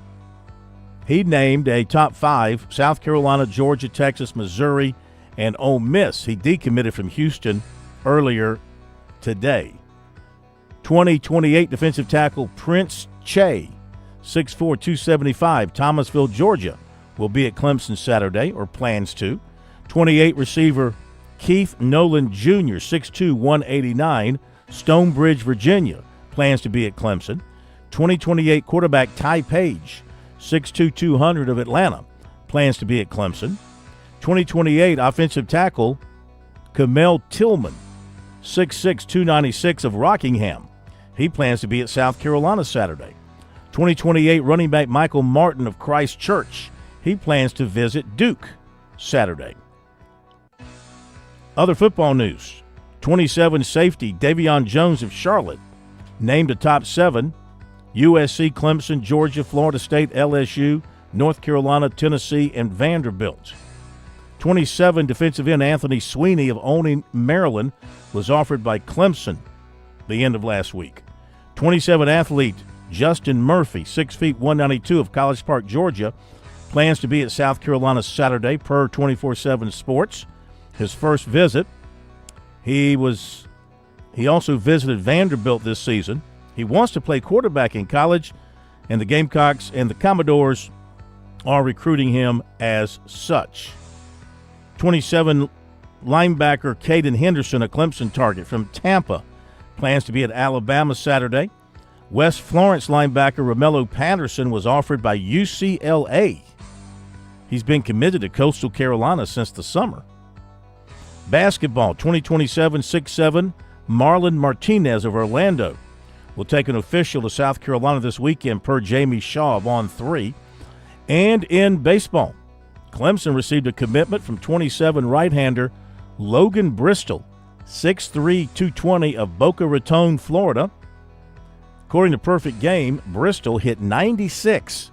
he named a top 5, South Carolina, Georgia, Texas, Missouri, and Ole Miss. He decommitted from Houston earlier today. 2028 defensive tackle Prince Che, 6'4", 275, Thomasville, Georgia, will be at Clemson Saturday, or plans to. 28 receiver Keith Nolan Jr., 6'2", 189, Stonebridge, Virginia, plans to be at Clemson. 2028 quarterback Ty Page, 6'2", 200 of Atlanta, plans to be at Clemson. 2028 offensive tackle Kamel Tillman, 6'6", 296 of Rockingham. He plans to be at South Carolina Saturday. 2028 running back Michael Martin of Christ Church, he plans to visit Duke Saturday. Other football news. 27 safety Davion Jones of Charlotte named a top 7. USC, Clemson, Georgia, Florida State, LSU, North Carolina, Tennessee, and Vanderbilt. 27 defensive end Anthony Sweeney of Olney, Maryland, was offered by Clemson the end of last week. 27 athlete Justin Murphy, 6 feet 192 of College Park, Georgia, Plans to be at South Carolina Saturday per 24/7 Sports. His first visit, he also visited Vanderbilt this season. He wants to play quarterback in college, and the Gamecocks and the Commodores are recruiting him as such. 27 linebacker Caden Henderson, a Clemson target from Tampa, plans to be at Alabama Saturday. West Florence linebacker Romello Patterson was offered by UCLA. He's been committed to Coastal Carolina since the summer. Basketball, 2027 6'7", Marlon Martinez of Orlando will take an official to South Carolina this weekend per Jamie Shaw of On 3. And in baseball, Clemson received a commitment from 27 right-hander Logan Bristol, 6'3", 220 of Boca Raton, Florida. According to Perfect Game, Bristol hit 96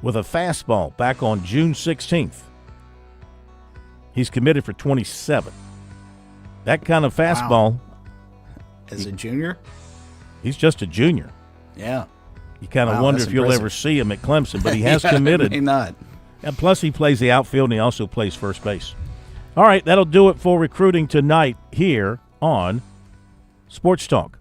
with a fastball back on June 16th. He's committed for 27. That kind of fastball. Wow. As a junior? He's just a junior. Yeah. You kind of wonder if you'll ever see him at Clemson, but he has committed. May not. And plus, he plays the outfield, and he also plays first base. All right, that'll do it for recruiting tonight here on Sports Talk.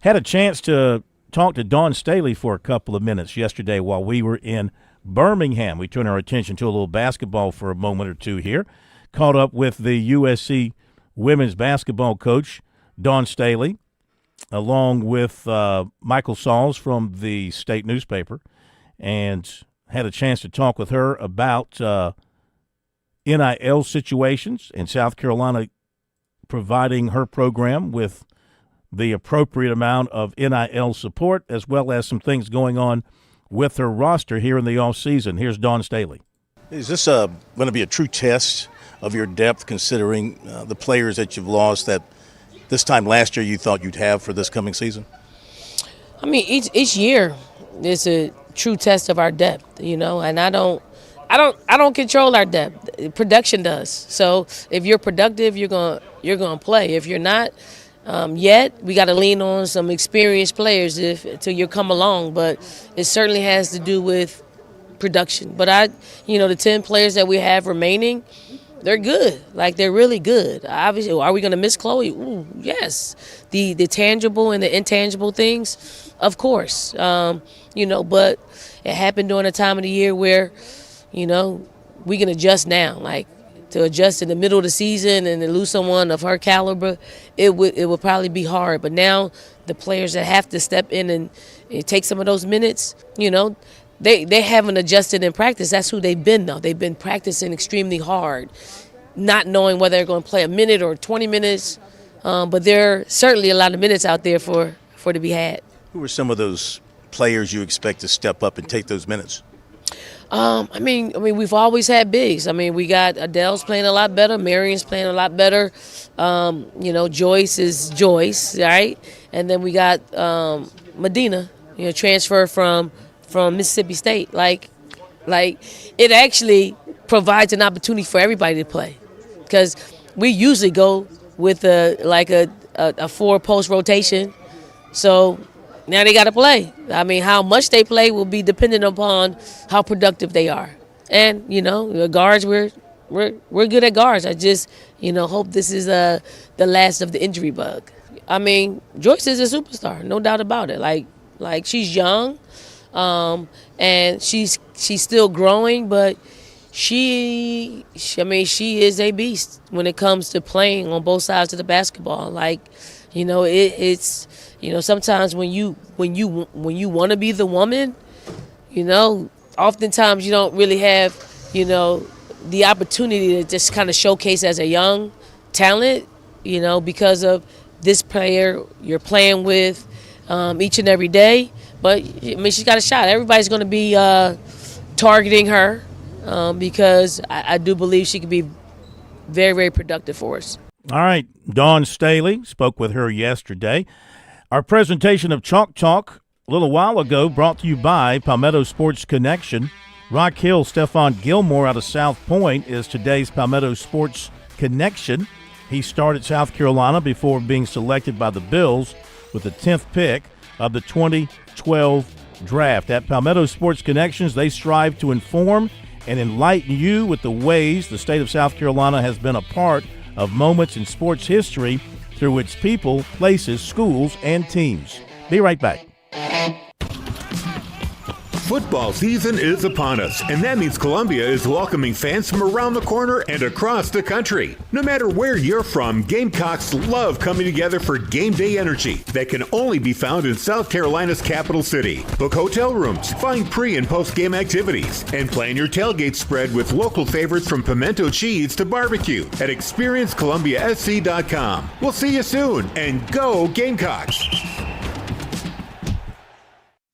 Had a chance to talk to Dawn Staley for a couple of minutes yesterday while we were in Birmingham. We turned our attention to a little basketball for a moment or two here. Caught up with the USC women's basketball coach, Dawn Staley, along with Michael Sauls from the state newspaper, and had a chance to talk with her about NIL situations in South Carolina, providing her program with the appropriate amount of NIL support, as well as some things going on with her roster here in the offseason. Here's Dawn Staley. Is this going to be a true test of your depth, considering the players that you've lost that this time last year you thought you'd have for this coming season? I mean, each year is a true test of our depth, and I don't control our depth. Production does. So if you're productive, you're gonna play. If you're not yet, we got to lean on some experienced players till you come along. But it certainly has to do with production. But the 10 players that we have remaining, they're good. Like, they're really good. Obviously, are we going to miss Chloe? Ooh, yes. The tangible and the intangible things, of course. But it happened during a time of the year where, we can adjust now. Like, to adjust in the middle of the season and to lose someone of her caliber, it would probably be hard. But now the players that have to step in and take some of those minutes, They haven't adjusted in practice. That's who they've been, though. They've been practicing extremely hard, not knowing whether they're going to play a minute or 20 minutes. But there are certainly a lot of minutes out there for to be had. Who are some of those players you expect to step up and take those minutes? I mean, we've always had bigs. I mean, we got Adele's playing a lot better. Marion's playing a lot better. Joyce is Joyce, right? And then we got Medina, transfer from Mississippi State. Like it actually provides an opportunity for everybody to play, because we usually go with a 4-post rotation. So now they got to play. I mean, how much they play will be dependent upon how productive they are. And the guards, we're good at guards. I just hope this is the last of the injury bug. I mean, Joyce is a superstar, no doubt about it. Like she's young. And she's still growing, but she is a beast when it comes to playing on both sides of the basketball. It's sometimes when you want to be the woman, oftentimes you don't really have the opportunity to just kind of showcase as a young talent, because of this player you're playing with each and every day. But, she's got a shot. Everybody's going to be targeting her because I do believe she could be very, very productive for us. All right. Dawn Staley, spoke with her yesterday. Our presentation of Chalk Talk a little while ago brought to you by Palmetto Sports Connection. Rock Hill, Stephon Gilmore out of South Point is today's Palmetto Sports Connection. He started South Carolina before being selected by the Bills with the 10th pick of the 2012 draft. At Palmetto Sports Connections, they strive to inform and enlighten you with the ways the state of South Carolina has been a part of moments in sports history through its people, places, schools, and teams. Be right back. Football season is upon us, and that means Columbia is welcoming fans from around the corner and across the country. No matter where you're from, Gamecocks love coming together for game day energy that can only be found in South Carolina's capital city. Book hotel rooms, find pre- and post-game activities, and plan your tailgate spread with local favorites from pimento cheese to barbecue at experiencecolumbiasc.com. We'll see you soon, and go Gamecocks!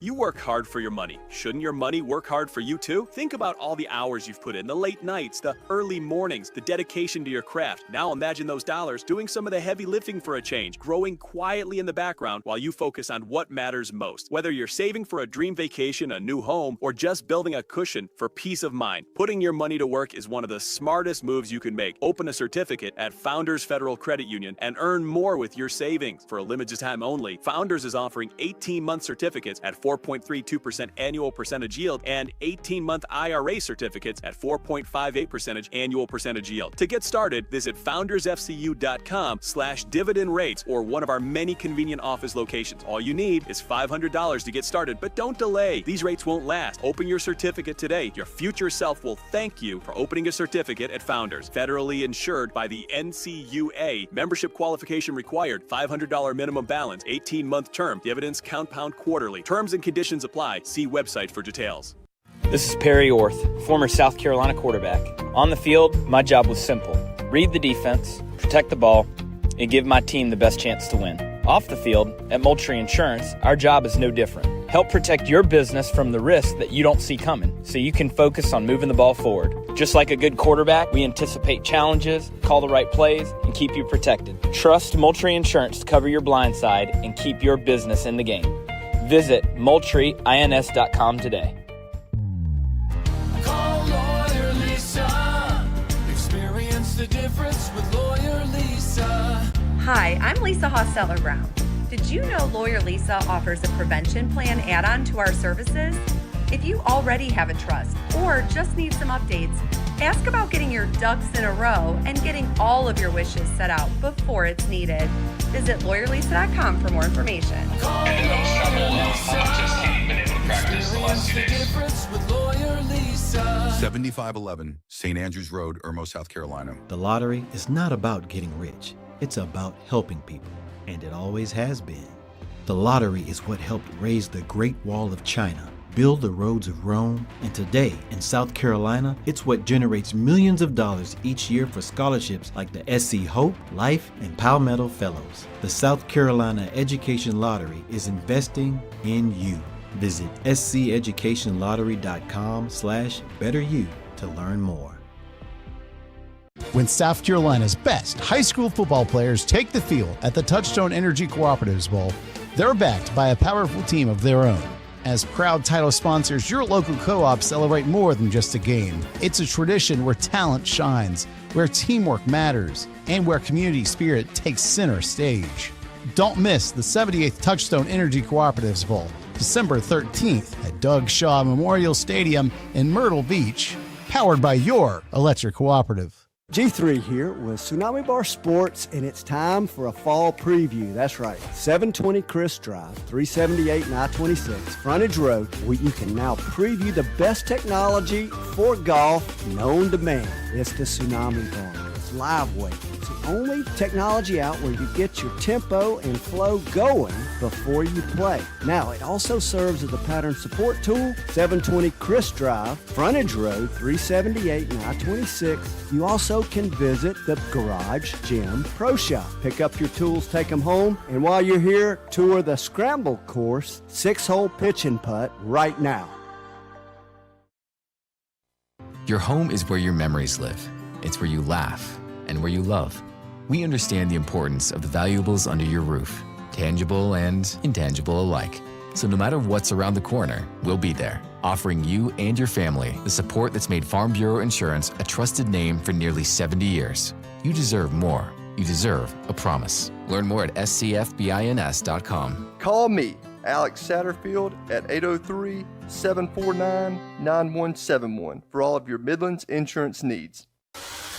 You work hard for your money. Shouldn't your money work hard for you too? Think about all the hours you've put in, the late nights, the early mornings, the dedication to your craft. Now imagine those dollars doing some of the heavy lifting for a change, growing quietly in the background while you focus on what matters most. Whether you're saving for a dream vacation, a new home, or just building a cushion for peace of mind, putting your money to work is one of the smartest moves you can make. Open a certificate at Founders Federal Credit Union and earn more with your savings. For a limited time only, Founders is offering 18-month certificates at 4.32% annual percentage yield and 18-month IRA certificates at 4.58% annual percentage yield. To get started, visit foundersfcu.com/dividend rates or one of our many convenient office locations. All you need is $500 to get started, but don't delay. These rates won't last. Open your certificate today. Your future self will thank you for opening a certificate at Founders. Federally insured by the NCUA. Membership qualification required. $500 minimum balance. 18-month term. Dividends compound quarterly. Terms and conditions apply. See website for details. This is Perry Orth, former South Carolina quarterback. On the field, my job was simple. Read the defense, protect the ball, and give my team the best chance to win. Off the field, at Moultrie Insurance, our job is no different. Help protect your business from the risks that you don't see coming, so you can focus on moving the ball forward. Just like a good quarterback, we anticipate challenges, call the right plays, and keep you protected. Trust Moultrie Insurance to cover your blind side and keep your business in the game. Visit MoultrieINS.com today. Call Lawyer Lisa. Experience the difference with Lawyer Lisa. Hi, I'm Lisa Hosseller-Brown. Did you know Lawyer Lisa offers a prevention plan add-on to our services? If you already have a trust or just need some updates, ask about getting your ducks in a row and getting all of your wishes set out before it's needed. Visit lawyerlisa.com for more information. And no trouble, I've just been able to practice the last 2 days. With Lawyer Lisa. 7511 St. Andrews Road, Irmo, South Carolina. The lottery is not about getting rich. It's about helping people, and it always has been. The lottery is what helped raise the Great Wall of China, build the roads of Rome, and today in South Carolina, it's what generates millions of dollars each year for scholarships like the SC Hope, Life, and Palmetto Fellows. The South Carolina Education Lottery is investing in you. Visit sceducationlottery.com/betteryou to learn more. When South Carolina's best high school football players take the field at the Touchstone Energy Cooperatives Bowl, they're backed by a powerful team of their own. As proud title sponsors, your local co-ops celebrate more than just a game. It's a tradition where talent shines, where teamwork matters, and where community spirit takes center stage. Don't miss the 78th Touchstone Energy Cooperatives Bowl, December 13th at Doug Shaw Memorial Stadium in Myrtle Beach, powered by your electric cooperative. G3 here with Tsunami Bar Sports, and it's time for a fall preview. That's right, 720 Chris Drive, 378 and I-26, Frontage Road, where you can now preview the best technology for golf known to man. It's the Tsunami Bar. It's live weight. It's the only technology out where you get your tempo and flow going before you play. Now, it also serves as a pattern support tool. 720 Chris Drive, Frontage Road, 378 and I-26. You also can visit the Garage Gym Pro Shop. Pick up your tools, take them home, and while you're here, tour the Scramble Course 6-hole pitch and putt right now. Your home is where your memories live. It's where you laugh and where you love. We understand the importance of the valuables under your roof, tangible and intangible alike. So no matter what's around the corner, we'll be there, offering you and your family the support that's made Farm Bureau Insurance a trusted name for nearly 70 years. You deserve more. You deserve a promise. Learn more at scfbins.com. Call me, Alex Satterfield at 803-749-9171 for all of your Midlands insurance needs.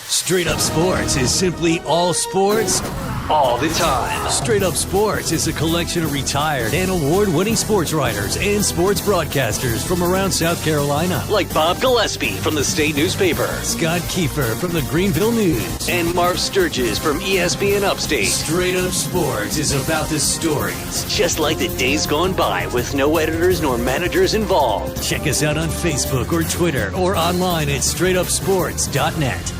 Straight Up Sports is simply all sports, all the time. Straight Up Sports is a collection of retired and award-winning sports writers and sports broadcasters from around South Carolina, like Bob Gillespie from the State Newspaper, Scott Kiefer from the Greenville News, and Marv Sturgis from ESPN Upstate. Straight Up Sports is about the stories, just like the days gone by with no editors nor managers involved. Check us out on Facebook or Twitter or online at straightupsports.net.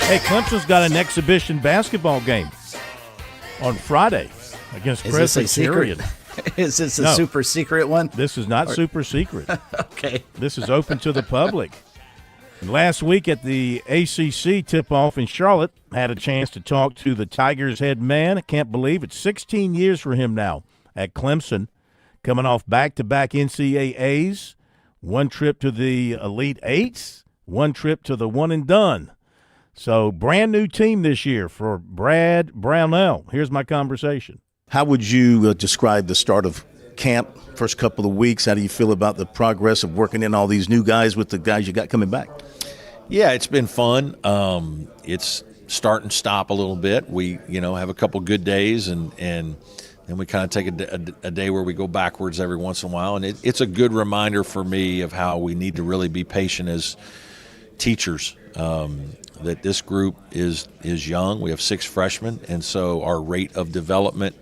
Hey, Clemson's got an exhibition basketball game on Friday against Presbyterian. Is this a super secret one? This is not super secret. Okay. This is open to the public. And last week at the ACC tip-off in Charlotte, had a chance to talk to the Tigers head man. I can't believe it's 16 years for him now at Clemson, coming off back-to-back NCAAs, one trip to the Elite Eights, one trip to the one and done. So, brand new team this year for Brad Brownell. Here's my conversation. How would you describe the start of camp, first couple of weeks? How do you feel about the progress of working in all these new guys with the guys you got coming back? Yeah, it's been fun. It's start and stop a little bit. We, have a couple good days, and then we kind of take a day where we go backwards every once in a while. And it's a good reminder for me of how we need to really be patient as teachers. That this group is young. We have 6 freshmen, and so our rate of development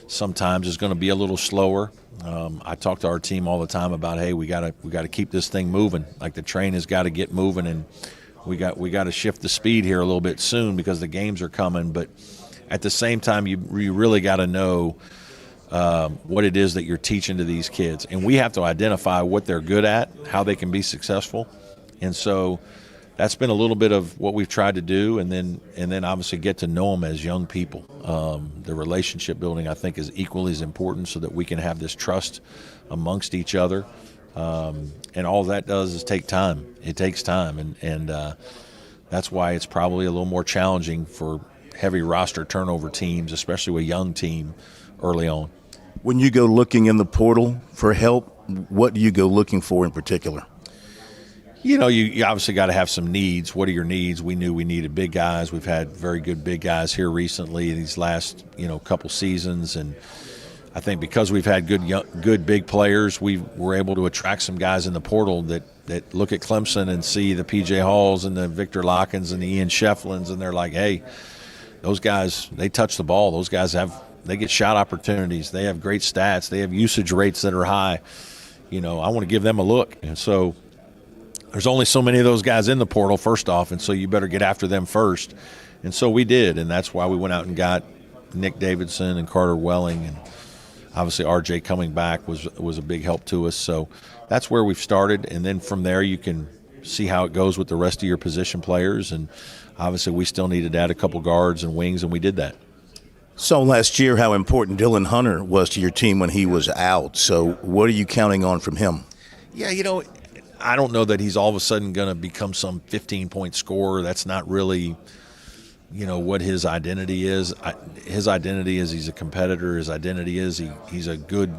sometimes is going to be a little slower. I talk to our team all the time about, hey, we got to keep this thing moving. Like the train has got to get moving, and we got to shift the speed here a little bit soon because the games are coming. But at the same time, you really got to know what it is that you're teaching to these kids, and we have to identify what they're good at, how they can be successful, and so. That's been a little bit of what we've tried to do, and then obviously get to know them as young people. The relationship building, I think, is equally as important so that we can have this trust amongst each other. And all that does is take time. It takes time, and that's why it's probably a little more challenging for heavy roster turnover teams, especially a young team early on. When you go looking in the portal for help, what do you go looking for in particular? You obviously got to have some needs. What are your needs? We knew we needed big guys. We've had very good big guys here recently these last, couple seasons. And I think because we've had good big players, we were able to attract some guys in the portal that look at Clemson and see the P.J. Halls and the Victor Lockens and the Ian Shefflins, and they're like, hey, those guys, they touch the ball. Those guys they get shot opportunities. They have great stats. They have usage rates that are high. I want to give them a look. And so there's only so many of those guys in the portal, first off, and so you better get after them first. And so we did, and that's why we went out and got Nick Davidson and Carter Welling, and obviously R.J. coming back was a big help to us. So that's where we've started, and then from there you can see how it goes with the rest of your position players. And obviously we still needed to add a couple guards and wings, and we did that. So last year how important Dylan Hunter was to your team when he was out. So what are you counting on from him? Yeah, I don't know that he's all of a sudden going to become some 15-point scorer. That's not really, what his identity is. His identity is he's a competitor. His identity is he's a good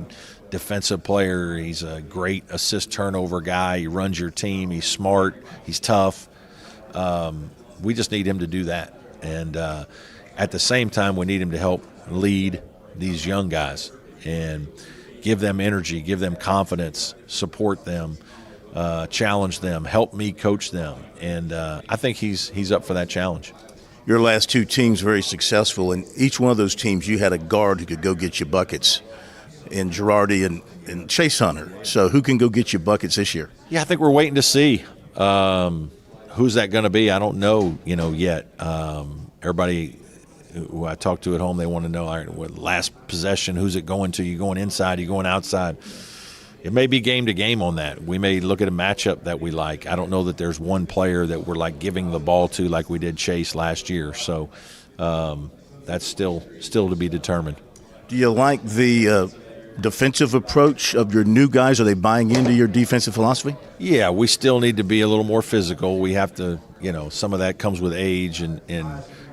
defensive player. He's a great assist turnover guy. He runs your team. He's smart. He's tough. We just need him to do that. And at the same time, we need him to help lead these young guys and give them energy, give them confidence, support them. Challenge them, help me coach them, and I think he's up for that challenge. Your last 2 teams very successful, and each one of those teams you had a guard who could go get you buckets, in Girardi and Chase Hunter. So who can go get you buckets this year? Yeah, I think we're waiting to see who's that going to be. I don't know, yet. Everybody who I talk to at home, they want to know, all right, what last possession, who's it going to? You going inside? You going outside? It may be game to game on that. We may look at a matchup that we like. I don't know that there's one player that we're like giving the ball to like we did Chase last year. So that's still to be determined. Do you like the defensive approach of your new guys? Are they buying into your defensive philosophy? Yeah, we still need to be a little more physical. We have to, some of that comes with age and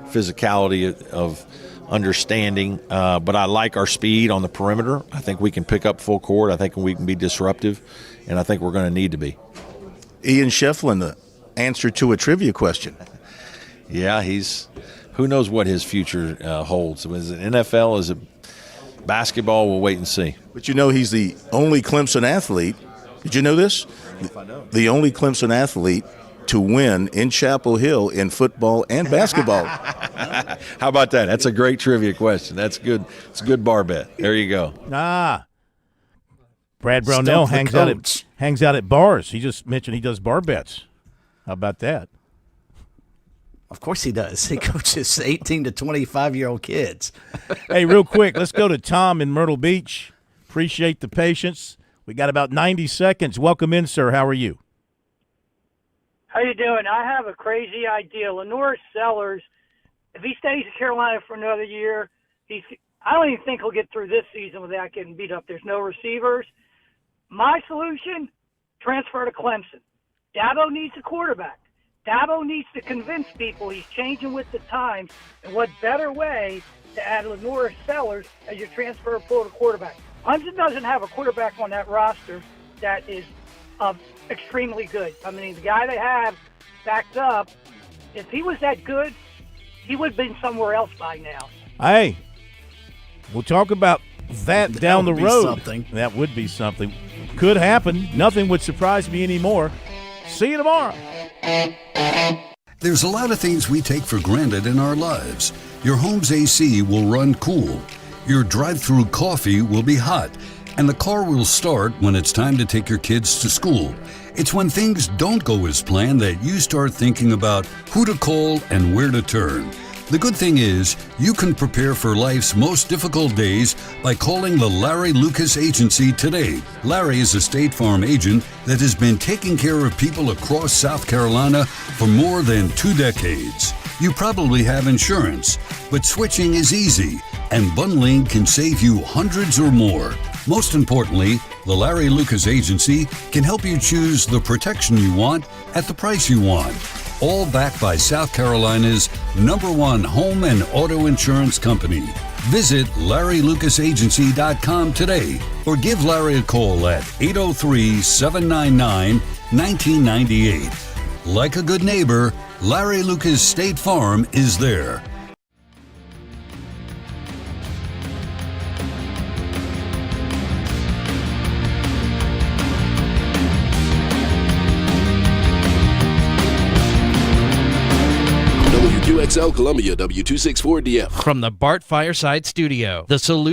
physicality of understanding. But I like our speed on the perimeter. I think we can pick up full court. I think we can be disruptive, and I think we're going to need to be. Ian Shefflin, the answer to a trivia question. Yeah, who knows what his future holds. Is it NFL? Is it basketball? We'll wait and see. But he's the only Clemson athlete. Did you know this? The only Clemson athlete to win in Chapel Hill in football and basketball. How about that? That's a great trivia question. That's good. It's a good bar bet. There you go. Brad Brownell hangs out at bars. He just mentioned he does bar bets. How about that? Of course he does. He coaches 18 to 25-year-old kids. Hey, real quick, let's go to Tom in Myrtle Beach. Appreciate the patience. We got about 90 seconds. Welcome in, sir. How are you? How you doing? I have a crazy idea. Lenore Sellers, if he stays in Carolina for another year, I don't even think he'll get through this season without getting beat up. There's no receivers. My solution, transfer to Clemson. Dabo needs a quarterback. Dabo needs to convince people he's changing with the times, and what better way to add Lenore Sellers as your transfer portal quarterback. Clemson doesn't have a quarterback on that roster that is extremely good. I mean, the guy they have backed up, if he was that good, he would have been somewhere else by now. Hey, we'll talk about that down the road. Something. That would be something. Could happen. Nothing would surprise me anymore. See you tomorrow. There's a lot of things we take for granted in our lives. Your home's AC will run cool. Your drive-through coffee will be hot. And the car will start when it's time to take your kids to school. It's when things don't go as planned that you start thinking about who to call and where to turn. The good thing is, you can prepare for life's most difficult days by calling the Larry Lucas Agency today. Larry is a State Farm agent that has been taking care of people across South Carolina for more than 2 decades. You probably have insurance, but switching is easy, and bundling can save you hundreds or more. Most importantly, the Larry Lucas Agency can help you choose the protection you want at the price you want. All backed by South Carolina's #1 home and auto insurance company. Visit LarryLucasAgency.com today or give Larry a call at 803-799-1998. Like a good neighbor, Larry Lucas State Farm is there. WQXL Columbia, W264DF. From the Bart Fireside Studio, the solution